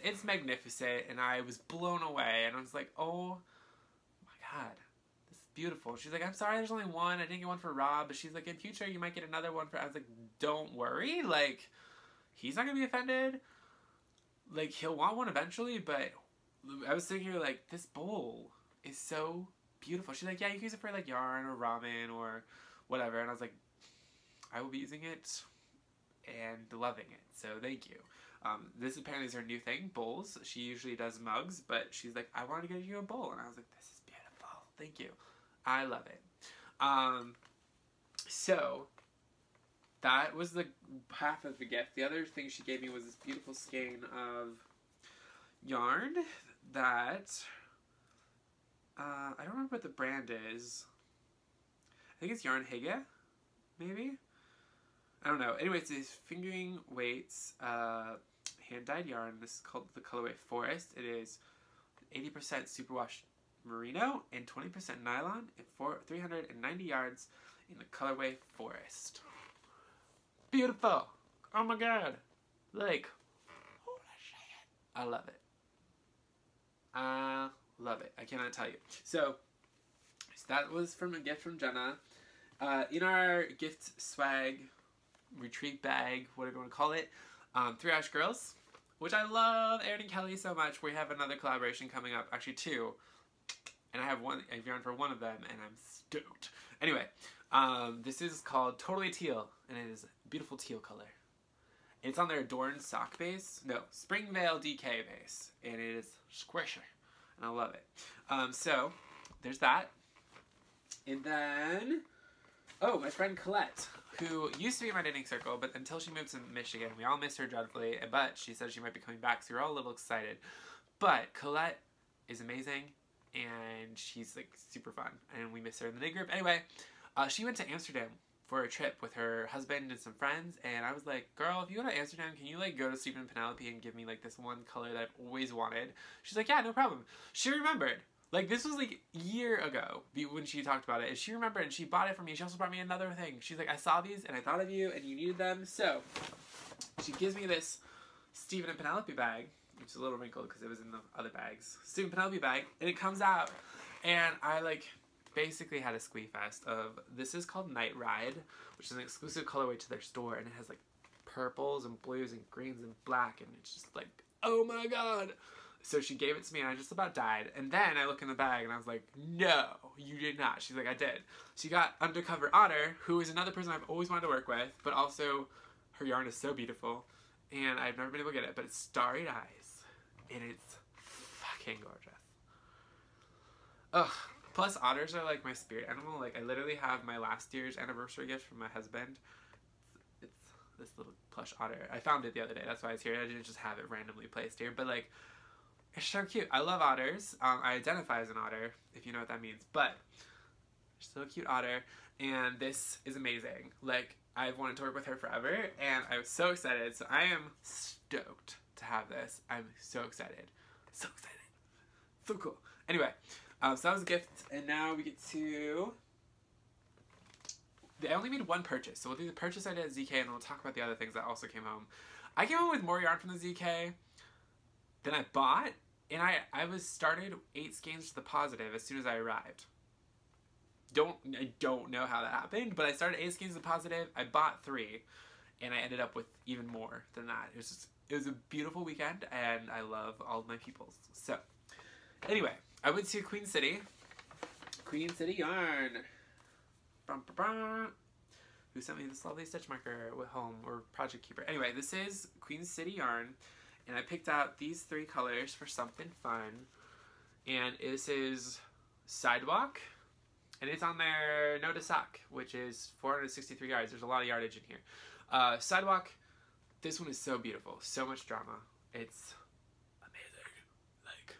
it's magnificent, and I was blown away, and I was like, oh my god, this is beautiful. She's like, I'm sorry there's only one, I didn't get one for Rob, but she's like, in future you might get another one for, I was like, don't worry, like, he's not gonna be offended, like, he'll want one eventually, but I was sitting here like, this bowl is so beautiful. She's like, yeah, you can use it for like yarn or ramen or whatever, and I was like, I will be using it and loving it, so thank you. This apparently is her new thing, bowls. She usually does mugs, but she's like, I want to get you a bowl, and I was like, this is beautiful, thank you. I love it. So that was the half of the gift. The other thing she gave me was this beautiful skein of yarn that I don't remember what the brand is. I think it's Yarn Hygge, maybe? I don't know. Anyway, it's these fingering weights, hand-dyed yarn. This is called the colorway Forest. It is 80% superwash merino and 20% nylon and 390 yards in the colorway Forest. Beautiful! Oh my god! Like, holy shit! I love it. I love it. I cannot tell you. So that was from a gift from Jenna. In our gift swag retreat bag, whatever you want to call it, Three Irish Girls, which I love Erin and Kelly so much. We have another collaboration coming up, actually two, and I have yarn for one of them, and I'm stoked. Anyway, this is called Totally Teal, and it is a beautiful teal color. It's on their Adorn sock base, no, Springvale DK base, and it is squishy, and I love it. So there's that, and then, oh, my friend Colette, who used to be in my knitting circle, but until she moved to Michigan, we all miss her dreadfully, but she said she might be coming back, so we're all a little excited. But Colette is amazing, and she's like super fun, and we miss her in the knit group. Anyway, she went to Amsterdam for a trip with her husband and some friends, and I was like, girl, if you go to Amsterdam, can you like go to Stephen and Penelope and give me like this one color that I've always wanted? She's like, yeah, no problem. She remembered. Like, this was like a year ago when she talked about it, and she remembered, and she bought it for me. She also brought me another thing. She's like, I saw these, and I thought of you, and you needed them. So she gives me this Stephen and Penelope bag, which is a little wrinkled because it was in the other bags. Stephen and Penelope bag, and it comes out, and I like basically had a squee fest of, this is called Night Ride, which is an exclusive colorway to their store, and it has like purples and blues and greens and black, and it's just like, oh my god. So she gave it to me, and I just about died. And then I look in the bag, and I was like, no, you did not. She's like, I did. She got Undercover Otter, who is another person I've always wanted to work with, but also her yarn is so beautiful, and I've never been able to get it, but it's Starry Eyes, and it's fucking gorgeous. Ugh. Plus, otters are like my spirit animal. Like, I literally have my last year's anniversary gift from my husband. It's this little plush otter. I found it the other day. That's why it's here. I didn't just have it randomly placed here, but like, It's so cute. I love otters. I identify as an otter, if you know what that means. But, so cute otter. And this is amazing. Like, I've wanted to work with her forever, and I was so excited. So I am stoked to have this. I'm so excited. So excited. So cool. Anyway, so that was a gift, and now we get to... I only made one purchase, so we'll do the purchase I did at ZK, and then we'll talk about the other things that also came home. I came home with more yarn from the ZK than I bought, and I was started 8 skeins to the positive as soon as I arrived. I don't know how that happened, but I started 8 skeins to the positive, I bought 3, and I ended up with even more than that. It was a beautiful weekend, and I love all of my peoples. So, anyway, I went to Queen City Yarn. Who sent me this lovely stitch marker with home or project keeper. Anyway, this is Queen City Yarn, and I picked out these 3 colors for something fun. And this is Sidewalk, and it's on their No to Sock, which is 463 yards. There's a lot of yardage in here. Sidewalk, this one is so beautiful, so much drama. It's amazing. Like,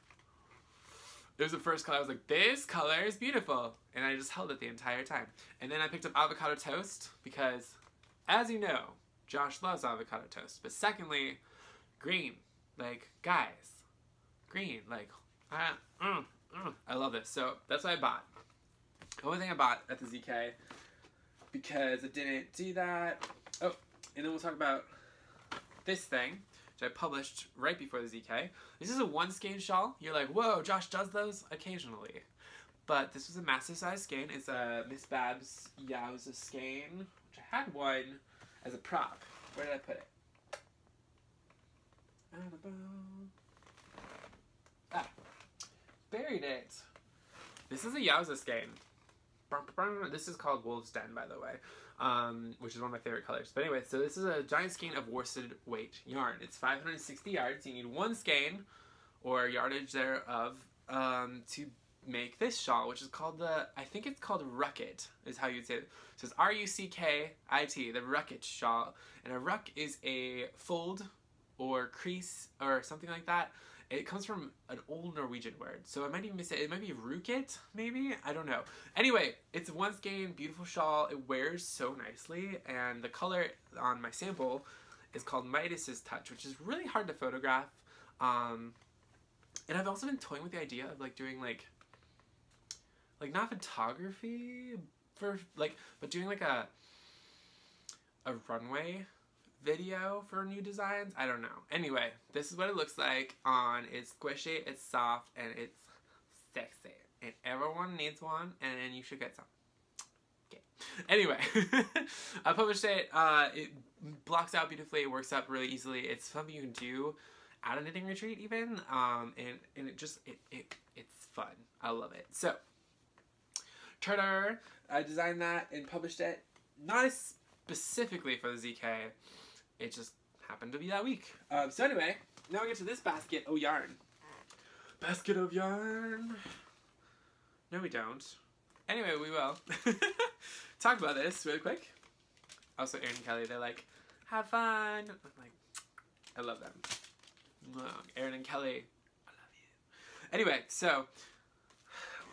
it was the first color I was like, this color is beautiful, and I just held it the entire time. And then I picked up avocado toast because, as you know, Josh loves avocado toast. But secondly, green. Like, guys, green. Like, I love this. So that's what I bought. The only thing I bought at the ZK, because I didn't do that. Oh, and then we'll talk about this thing, which I published right before the ZK. This is a 1 skein shawl. You're like, whoa, Josh does those occasionally. But this was a massive size skein. It's a Miss Babs Yowza skein, which I had one as a prop. Where did I put it? Ah, buried it. This is a Yowza skein. This is called Wolf's Den, by the way, which is one of my favorite colors. But anyway, so this is a giant skein of worsted weight yarn. It's 560 yards. You need 1 skein, or yardage thereof, to make this shawl, which is called I think it's called Rucket, is how you'd say it. So it's R-U-C-K-I-T, the Rucket shawl. And a ruck is a fold or crease or something like that. It comes from an old Norwegian word, so I might even miss it. It might be Ruket, maybe? I don't know. Anyway, it's a 1 skein, beautiful shawl. It wears so nicely, and the color on my sample is called Midas's Touch, which is really hard to photograph. And I've also been toying with the idea of like doing like not photography but doing like a runway video for new designs. I don't know. Anyway, this is what it looks like on. It's squishy, it's soft, and it's sexy. And everyone needs one, and you should get some. Okay. Anyway, I published it. It blocks out beautifully. It works up really easily. It's something you can do at a knitting retreat even. And it just, it's fun. I love it. So, I designed that and published it. Not specifically for the ZK. It just happened to be that week. So anyway, now we get to this basket of yarn. Basket of yarn. No, we don't. Anyway, we will. Talk about this really quick. Also, Erin and Kelly, they're like, have fun. I'm like, I love them. Erin and Kelly, I love you. Anyway, so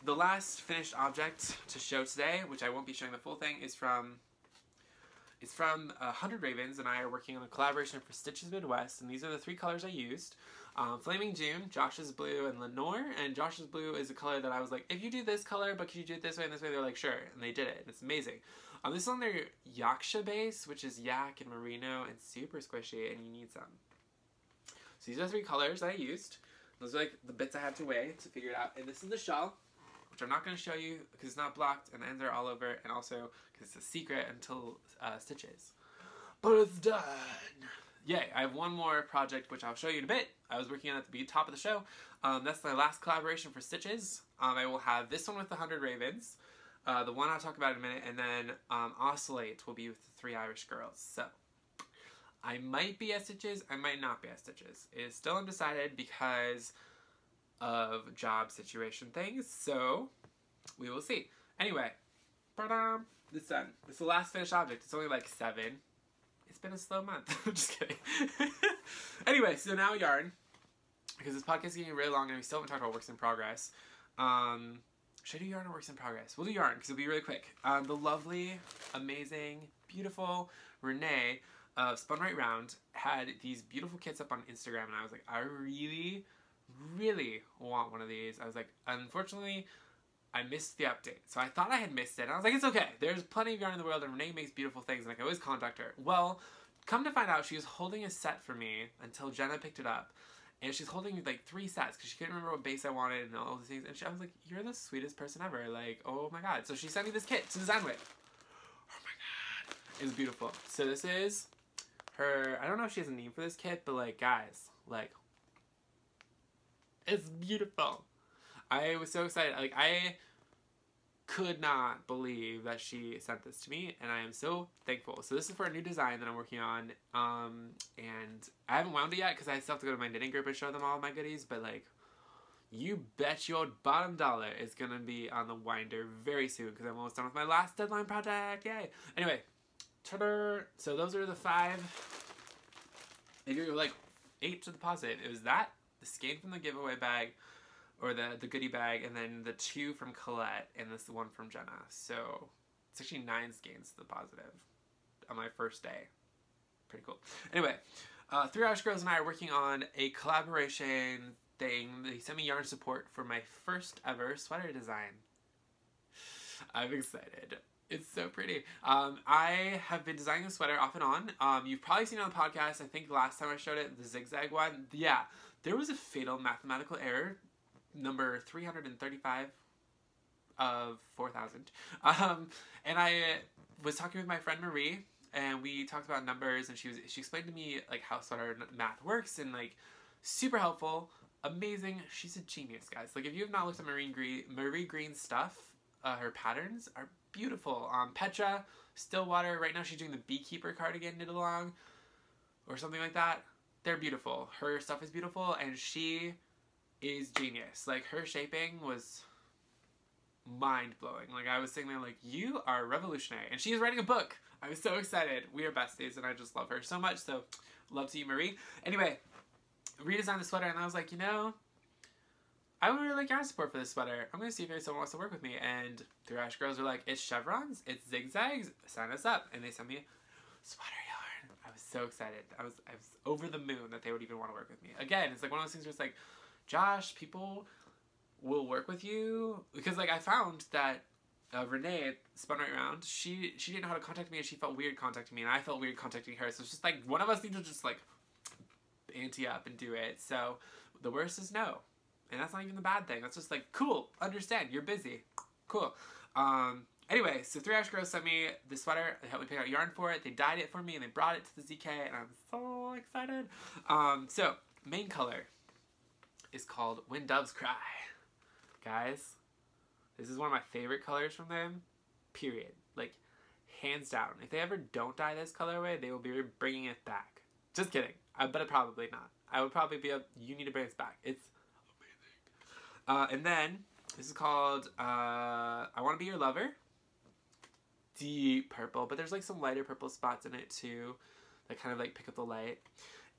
the last finished object to show today, which I won't be showing the full thing, is from 100 Ravens, and I are working on a collaboration for Stitches Midwest, and these are the 3 colors I used. Flaming June, Josh's Blue, and Lenore. And Josh's Blue is a color that I was like, if you do this color, but can you do it this way and this way? They're like, sure, and they did it. It's amazing. This is on their Yaksha base, which is yak and merino and super squishy, and you need some. So these are 3 colors that I used. Those are like the bits I had to weigh to figure it out. And this is the shawl, which I'm not going to show you because it's not blocked and the ends are all over, and also because it's a secret until Stitches. But it's done! Yay, I have one more project which I'll show you in a bit. I was working on it at the top of the show. That's my last collaboration for Stitches. I will have this one with the 100 Ravens, the one I'll talk about in a minute, and then Oscillate will be with the 3 Irish girls. So, I might be at Stitches, I might not be at Stitches. It is still undecided because of job situation things, so we will see. Anyway, this is done. This is the last finished object. It's only like 7. It's been a slow month. I'm just kidding. Anyway, so now yarn. because this podcast is getting really long and we still haven't talked about works in progress. Should I do yarn or works in progress? We'll do yarn because it'll be really quick. The lovely, amazing, beautiful Renee of Spun Right Round had these beautiful kits up on Instagram, and I was like, I really, really want one of these. I was like, unfortunately, I missed the update. So I thought I had missed it. And I was like, it's okay. There's plenty of yarn in the world, and Renee makes beautiful things, and I can always contact her. Well, come to find out, she was holding a set for me until Jenna picked it up. And she's holding like 3 sets because she couldn't remember what base I wanted and all these things. And I was like, you're the sweetest person ever. Like, oh my god. So she sent me this kit to design with. Oh my god. It was beautiful. So this is her, I don't know if she has a name for this kit, but like, guys, like, it's beautiful. I was so excited. Like, I could not believe that she sent this to me, and I am so thankful. So this is for a new design that I'm working on, and I haven't wound it yet because I still have to go to my knitting group and show them all of my goodies, but like, you bet your bottom dollar it's gonna be on the winder very soon because I'm almost done with my last deadline project. Yay! Anyway, ta-da! So those are the 5. If you're like 8 to deposit, it was that, the skein from the giveaway bag, or the goodie bag, and then the 2 from Colette, and this one from Jenna. So it's actually 9 skeins to the positive on my first day. Pretty cool. Anyway, 3 Irish Girls and I are working on a collaboration thing. They sent me yarn support for my first ever sweater design. I'm excited. It's so pretty. I have been designing a sweater off and on. You've probably seen it on the podcast. I think last time I showed it, the zigzag one. Yeah, there was a fatal mathematical error, number 335 of 4,000. And I was talking with my friend Marie, and we talked about numbers, and she explained to me like how sweater math works, and like super helpful, amazing. She's a genius, guys. Like, if you have not looked at Marie Green's stuff, her patterns are beautiful. Petra, Stillwater, right now she's doing the Beekeeper cardigan knit along, or something like that. They're beautiful. Her stuff is beautiful, and she is genius. Like, her shaping was mind-blowing. Like, I was sitting there like, you are revolutionary. And she is writing a book. I was so excited. We are besties, and I just love her so much. So, love to you, Marie. Anyway, redesigned the sweater, and I was like, you know, I would really like yarn support for this sweater. I'm going to see if someone wants to work with me. And 3 Irish Girls were like, it's chevrons, it's zigzags, sign us up. And they sent me sweater yarn. I was so excited. I was over the moon that they would even want to work with me. Again, it's like one of those things where it's like, Josh, people will work with you, because like I found that Renee Spun Right Round, she didn't know how to contact me, and she felt weird contacting me, and I felt weird contacting her. So it's just like one of us needs to just like ante up and do it. So the worst is no, and that's not even the bad thing. That's just like, cool, understand, you're busy, cool. Anyway, so 3 Irish Girls sent me the sweater. They helped me pick out yarn for it. They dyed it for me, and they brought it to the ZK, and I'm so excited. So main color is called When Doves Cry. Guys, this is one of my favorite colors from them, period. Like, hands down. If they ever don't dye this colorway, they will be bringing it back. Just kidding. But probably not. I would probably be you need to bring this back. It's amazing. And then, this is called I Want to Be Your Lover. Deep purple, but there's like some lighter purple spots in it too that kind of like pick up the light.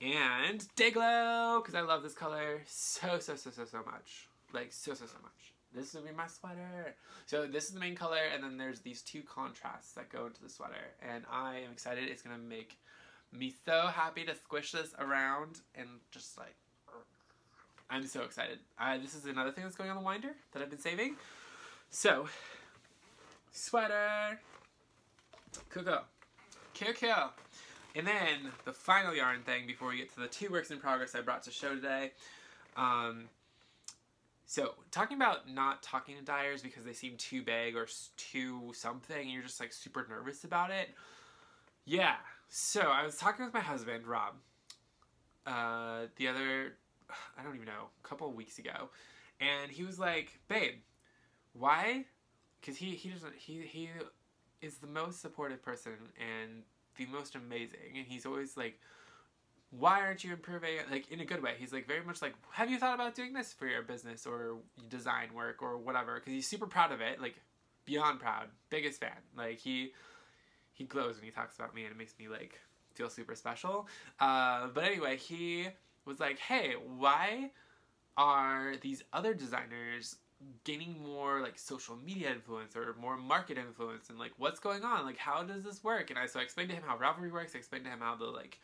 And Day Glow, because I love this color so much. Like, so much. This would be my sweater. So this is the main color, and then there's these 2 contrasts that go into the sweater. And I am excited. It's going to make me so happy to squish this around and just like, I'm so excited. This is another thing that's going on the winder that I've been saving. So, sweater. Cool. And then the final yarn thing before we get to the 2 works in progress I brought to show today. So talking about not talking to dyers because they seem too big or too something, and you're just like super nervous about it. Yeah. So I was talking with my husband, Rob, the other, I don't even know, a couple of weeks ago, and he was like, babe, why? Because he is the most supportive person and the most amazing, and he's always like, why aren't you improving? Like, in a good way. He's like very much like, have you thought about doing this for your business or design work or whatever? Because he's super proud of it, like beyond proud, biggest fan. Like, he glows when he talks about me, and it makes me like feel super special. But anyway, he was like, hey, why are these other designers gaining more like social media influence or more market influence, and like what's going on, like how does this work? And so I explained to him how Ravelry works. I explained to him how the like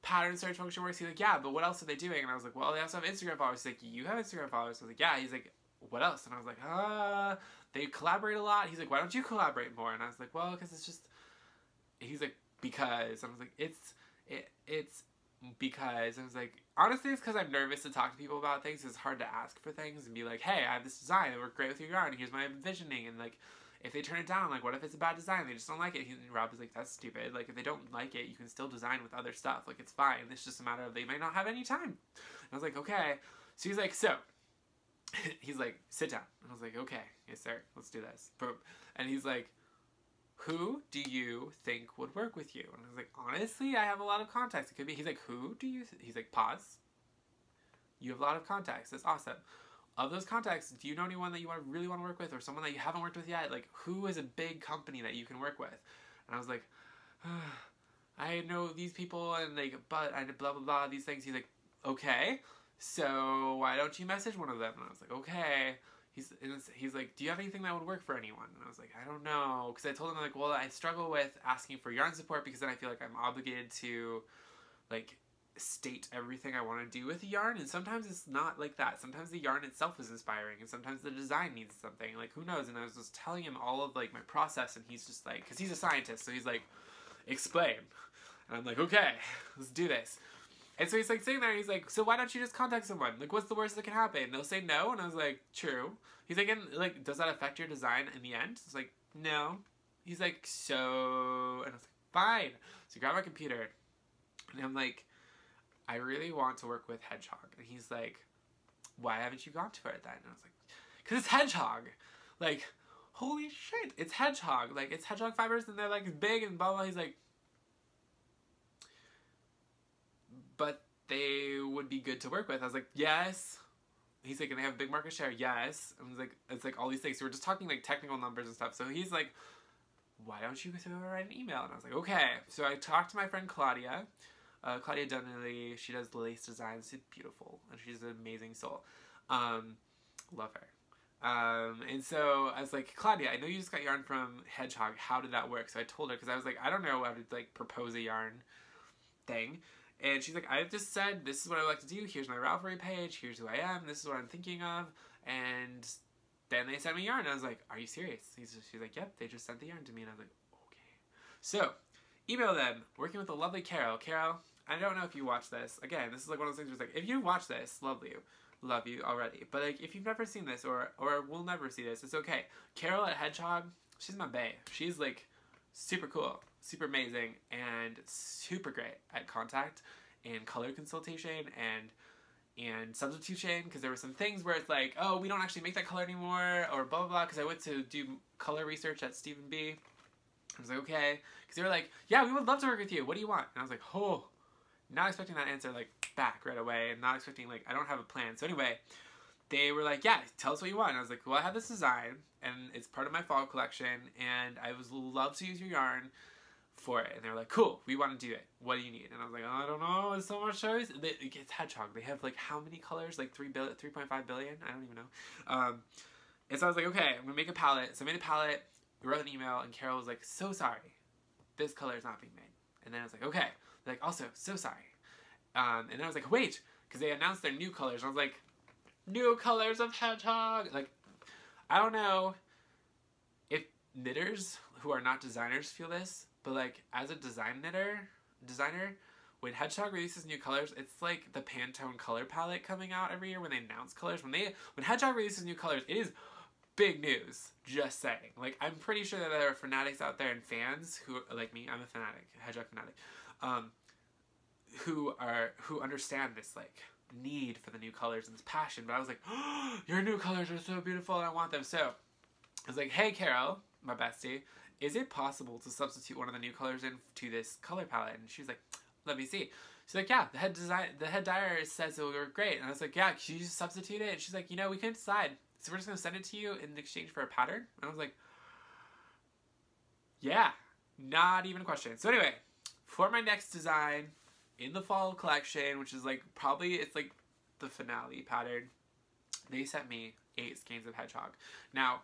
pattern search function works. He's like, yeah, but what else are they doing? And I was like, well, they also have Instagram followers. He's like, you have Instagram followers? I was like, yeah. He's like, what else? And I was like, they collaborate a lot. He's like, why don't you collaborate more? And I was like, well, because it's just, he's like, because. And I was like, it's because. I was like, honestly, it's because I'm nervous to talk to people about things. It's hard to ask for things and be like, hey, I have this design that worked great with your yarn. Here's my envisioning. And like, if they turn it down, like, what if it's a bad design? They just don't like it. And Rob is like, that's stupid. Like, if they don't like it, you can still design with other stuff. Like, it's fine. It's just a matter of they might not have any time. And I was like, okay. So he's like, he's like, sit down. And I was like, okay, yes, sir. Let's do this. And he's like, who do you think would work with you? And I was like, honestly, I have a lot of contacts. It could be. He's like, who do you? He's like, pause. You have a lot of contacts. That's awesome. Of those contacts, do you know anyone that you really want to work with, or someone that you haven't worked with yet? Like, who is a big company that you can work with? And I was like, I know these people, and like, but I blah blah blah these things. He's like, okay, so why don't you message one of them? And I was like, okay. He's like, do you have anything that would work for anyone? And I was like, I don't know, because I told him like, well, I struggle with asking for yarn support because then I feel like I'm obligated to like state everything I want to do with the yarn, and sometimes it's not like that. Sometimes the yarn itself is inspiring, and sometimes the design needs something, like who knows. And I was just telling him all of like my process, and he's just like, because he's a scientist, so he's like, explain. And I'm like, okay, let's do this. And so he's like sitting there, and he's like, so why don't you just contact someone? Like, what's the worst that can happen? They'll say no. And I was like, true. He's like, and like, does that affect your design in the end? It's like, no. He's like, so, and I was like, fine. So I grab my computer, and I'm like, I really want to work with Hedgehog. And he's like, why haven't you gone to it then? And I was like, because it's Hedgehog. Like, holy shit, it's Hedgehog. Like, it's Hedgehog fibers, and they're like big and blah blah. He's like, but they would be good to work with. I was like, yes. He's like, and they have a big market share. Yes. And I was like, it's like all these things. So we're just talking like technical numbers and stuff. So he's like, why don't you write an email? And I was like, okay. So I talked to my friend Claudia. Claudia Donnelly, she does lace designs. She's beautiful, and she's an amazing soul. Love her. And so I was like, Claudia, I know you just got yarn from Hedgehog. How did that work? So I told her, because I was like, I don't know how to like propose a yarn thing. And she's like, I've just said, this is what I would like to do. Here's my Ravelry page. Here's who I am. This is what I'm thinking of. And then they sent me yarn. And I was like, are you serious? She's like, yep, they just sent the yarn to me. And I was like, okay. So, email them. Working with the lovely Carol. Carol, I don't know if you watch this. Again, this is like one of those things where it's like, if you watch this, love you already. But like, if you've never seen this or will never see this, it's okay. Carol at Hedgehog, she's my bae. She's like super cool, super amazing, and super great at contact and color consultation and substitution, because there were some things where it's like, oh, we don't actually make that color anymore, or blah blah blah, because I went to do color research at Stephen B. I was like, okay, because they were like, yeah, we would love to work with you, what do you want? And I was like, oh, not expecting that answer like back right away, and not expecting like, I don't have a plan. So anyway, they were like, yeah, tell us what you want. And I was like, well, I have this design, and it's part of my fall collection, and I would love to use your yarn for it. And they were like, cool, we want to do it. What do you need? And I was like, oh, I don't know, there's so much choice. It's Hedgehog. They have like how many colors? Like 3.5 billion? I don't even know. And so I was like, okay, I'm gonna make a palette. So I made a palette, wrote an email, and Carol was like, so sorry, this color is not being made. And then I was like, okay. They're like, also, so sorry. And then I was like, wait, because they announced their new colors. And I was like, new colors of Hedgehog. Like, I don't know if knitters who are not designers feel this, but like, as a designer, when Hedgehog releases new colors, it's like the Pantone color palette coming out every year when they announce colors. When Hedgehog releases new colors, it is big news, just saying. Like, I'm pretty sure that there are fanatics out there and fans who, like me, I'm a fanatic, Hedgehog fanatic, who understand this, like, need for the new colors and this passion. But I was like, oh, your new colors are so beautiful and I want them. So I was like, hey, Carol, my bestie, is it possible to substitute one of the new colors into this color palette? And she was like, let me see. She's like, yeah, the head dyer says it will work great. And I was like, yeah, can you just substitute it? And she's like, you know, we couldn't decide, so we're just going to send it to you in exchange for a pattern. And I was like, yeah, not even a question. So anyway, for my next design in the fall collection, which is like, probably, it's like the finale pattern. they sent me 8 skeins of hedgehog. Now,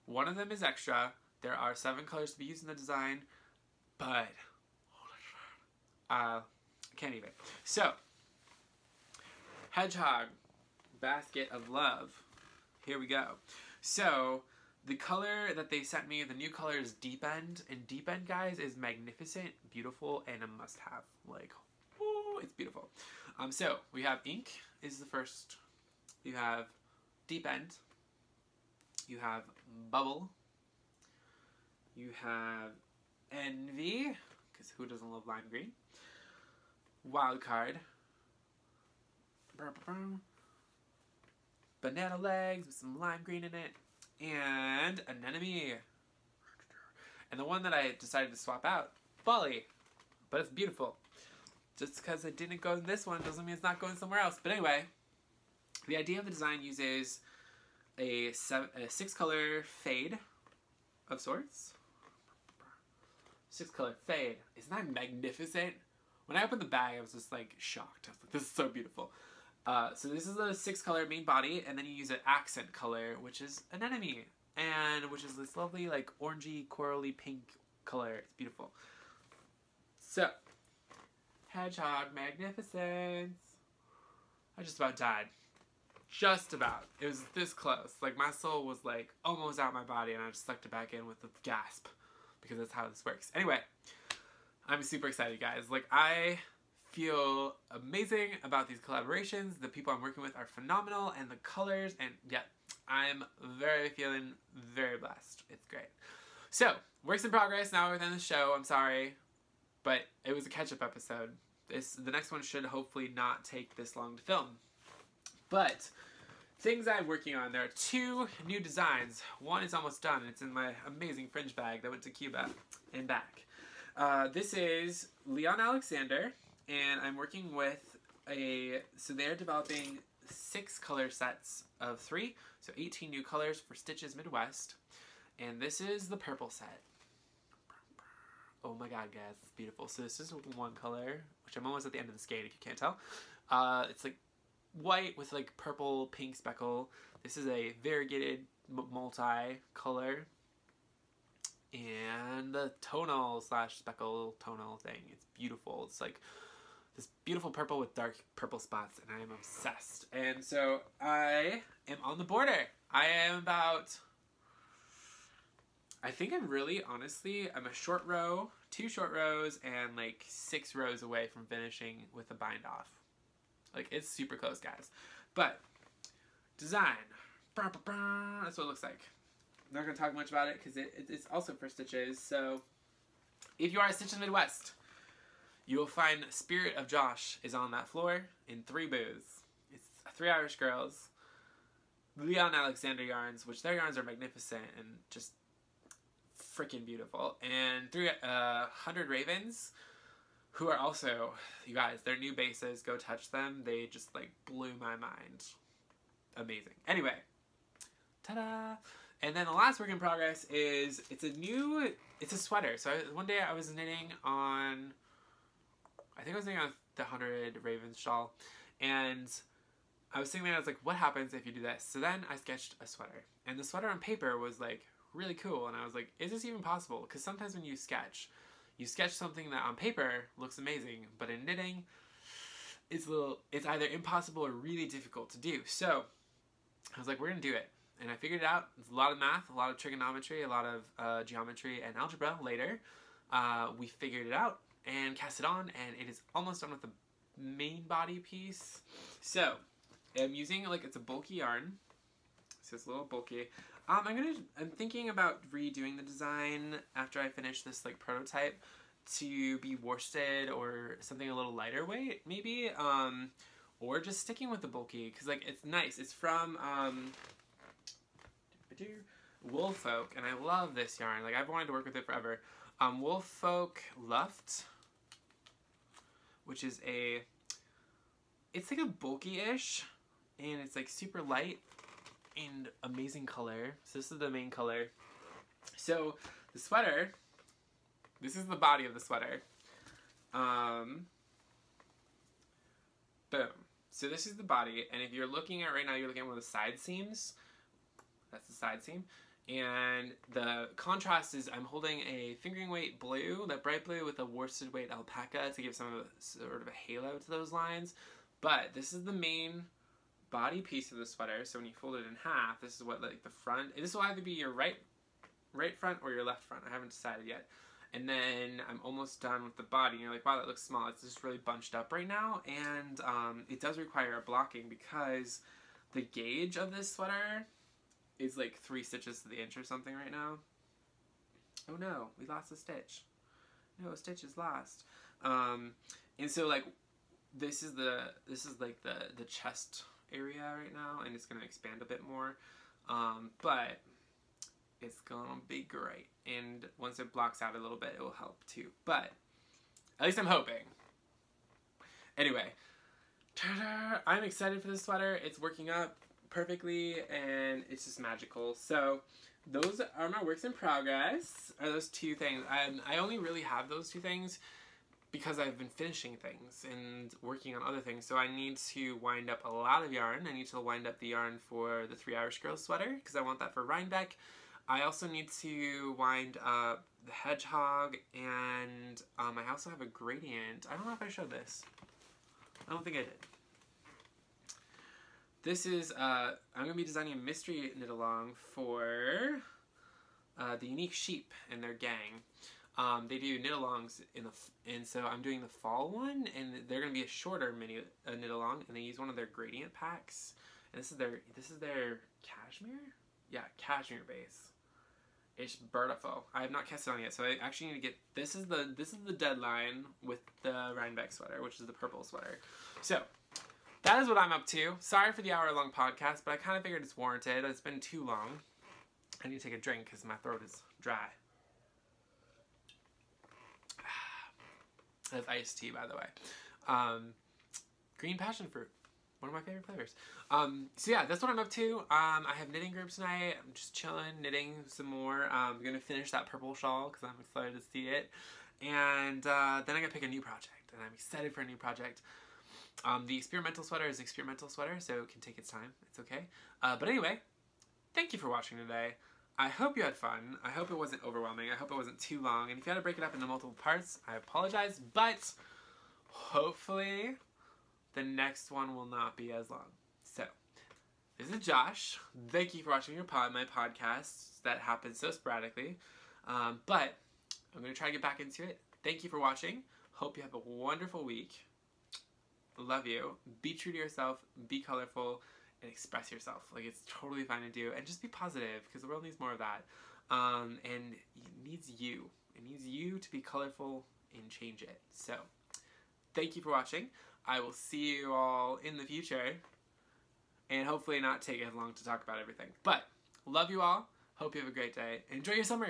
one of them is extra. There are 7 colors to be used in the design, but I can't even. So, hedgehog basket of love. Here we go. So, the color that they sent me, the new color is Deep End. And Deep End, guys, is magnificent, beautiful, and a must-have. Like, woo, it's beautiful. So, we have Ink is the first. You have Deep End. You have Bubble. You have Envy, because who doesn't love lime green? Wild Card. Banana legs with some lime green in it. And Anemone. And the one that I decided to swap out, Bali. But it's beautiful. Just because it didn't go in this one doesn't mean it's not going somewhere else. But anyway, the idea of the design uses a 6-color fade of sorts. 6-color fade. Isn't that magnificent? When I opened the bag, I was just like shocked. I was like, this is so beautiful. So this is a 6-color main body, and then you use an accent color, which is an Anemone, and which is this lovely like orangey, corally pink color. It's beautiful. So, hedgehog magnificence. I just about died. Just about. It was this close. Like my soul was like almost out my body, and I just sucked it back in with a gasp, because that's how this works. Anyway, I'm super excited, guys. Like I feel amazing about these collaborations. The people I'm working with are phenomenal, and the colors, and yeah, I'm feeling very blessed. It's great. So, works in progress now within the show. I'm sorry, but it was a catch-up episode. The next one should hopefully not take this long to film. But things I'm working on, there are 2 new designs. One is almost done. It's in my amazing fringe bag that went to Cuba and back. This is Leon Alexander. And I'm working with so they're developing 6 color sets of 3, so 18 new colors for Stitches Midwest. And this is the purple set. Oh my god, guys, it's beautiful. So this is one color, which I'm almost at the end of the skate if you can't tell. It's like white with like purple, pink speckle. This is a variegated multi-color. And the tonal / speckle tonal thing, it's beautiful. It's like this beautiful purple with dark purple spots, and I am obsessed. And so I am on the border. I am about, I think I'm really, honestly, I'm a 2 short rows, and like 6 rows away from finishing with a bind off. Like, it's super close, guys. But, design. That's what it looks like. I'm not going to talk much about it, because it's also for Stitches. So, if you are at Stitches Midwest, you will find Spirit of Josh is on that floor in 3 booths. It's 3 Irish girls, Leon Alexander yarns, which their yarns are magnificent and just freaking beautiful, and 300 Ravens, who are also, you guys, their new bases, go touch them. They just like blew my mind. Amazing. Anyway, ta-da! And then the last work in progress is, it's a sweater. So one day I was knitting on, I think I was knitting on the 100 Ravens shawl, and I was thinking, I was like, what happens if you do this? So then I sketched a sweater, and the sweater on paper was like really cool, and I was like, is this even possible? Because sometimes when you sketch something that on paper looks amazing, but in knitting, it's either impossible or really difficult to do. So I was like, we're gonna do it. And I figured it out. It's a lot of math, a lot of trigonometry, a lot of geometry and algebra later. We figured it out and cast it on, and it is almost done with the main body piece. So I'm using, like, it's a bulky yarn. So it's a little bulky. I'm thinking about redoing the design after I finish this like prototype to be worsted or something a little lighter weight, maybe, or just sticking with the bulky, because like it's nice. It's from Woolfolk, and I love this yarn. Like, I've wanted to work with it forever. Woolfolk Luft, which is it's like a bulky-ish, and it's like super light and amazing color. So this is the main color. So the sweater, this is the body of the sweater. Boom. So this is the body, and if you're looking at right now, you're looking at one of the side seams. That's the side seam. And the contrast is I'm holding a fingering weight blue, that bright blue, with a worsted weight alpaca to give some of sort of a halo to those lines. But this is the main body piece of the sweater, so when you fold it in half, this is what like the front, and this will either be your right front or your left front. I haven't decided yet. And then I'm almost done with the body. And you're like, wow, that looks small. It's just really bunched up right now, and it does require a blocking because the gauge of this sweater is like 3 stitches to the inch or something right now. Oh no, we lost a stitch. No, a stitch is lost. And so like this is like the chest area right now, and it's gonna expand a bit more. But it's gonna be great, and once it blocks out a little bit, it will help too. But at least I'm hoping. Anyway, ta-da! I'm excited for this sweater. It's working up perfectly, and it's just magical. So those are my works in progress, are those 2 things. I only really have those 2 things because I've been finishing things and working on other things. So I need to wind up a lot of yarn. I need to wind up the yarn for the 3 Irish Girls sweater because I want that for Rhinebeck. I also need to wind up the hedgehog, and I also have a gradient. I don't know if I showed this. I don't think I did. This is, I'm going to be designing a mystery knit-along for the Unique Sheep and their gang. They do knit-alongs and so I'm doing the fall one, and they're going to be a shorter mini knit-along, and they use one of their gradient packs. And this is their cashmere? Yeah, cashmere base. It's beautiful. I have not cast it on yet, so I actually need to get, this is the deadline with the Rhinebeck sweater, which is the purple sweater. So that is what I'm up to. Sorry for the hour-long podcast, but I kind of figured it's warranted. It's been too long. I need to take a drink because my throat is dry. That's iced tea, by the way. Green passion fruit. One of my favorite flavors. So yeah, that's what I'm up to. I have knitting groups tonight. I'm just chilling, knitting some more. I'm going to finish that purple shawl because I'm excited to see it. And then I got to pick a new project, and I'm excited for a new project. The experimental sweater is experimental sweater, so it can take its time. It's okay. But anyway, thank you for watching today. I hope you had fun. I hope it wasn't overwhelming. I hope it wasn't too long. And if you had to break it up into multiple parts, I apologize. But hopefully the next one will not be as long. So, this is Josh. Thank you for watching my podcast that happens so sporadically. But I'm going to try to get back into it. Thank you for watching. Hope you have a wonderful week. Love you. Be true to yourself. Be colorful. And express yourself. Like, it's totally fine to do. And just be positive, because the world needs more of that. And it needs you. It needs you to be colorful and change it. So, thank you for watching. I will see you all in the future. And hopefully not take as long to talk about everything. But, love you all. Hope you have a great day. Enjoy your summer.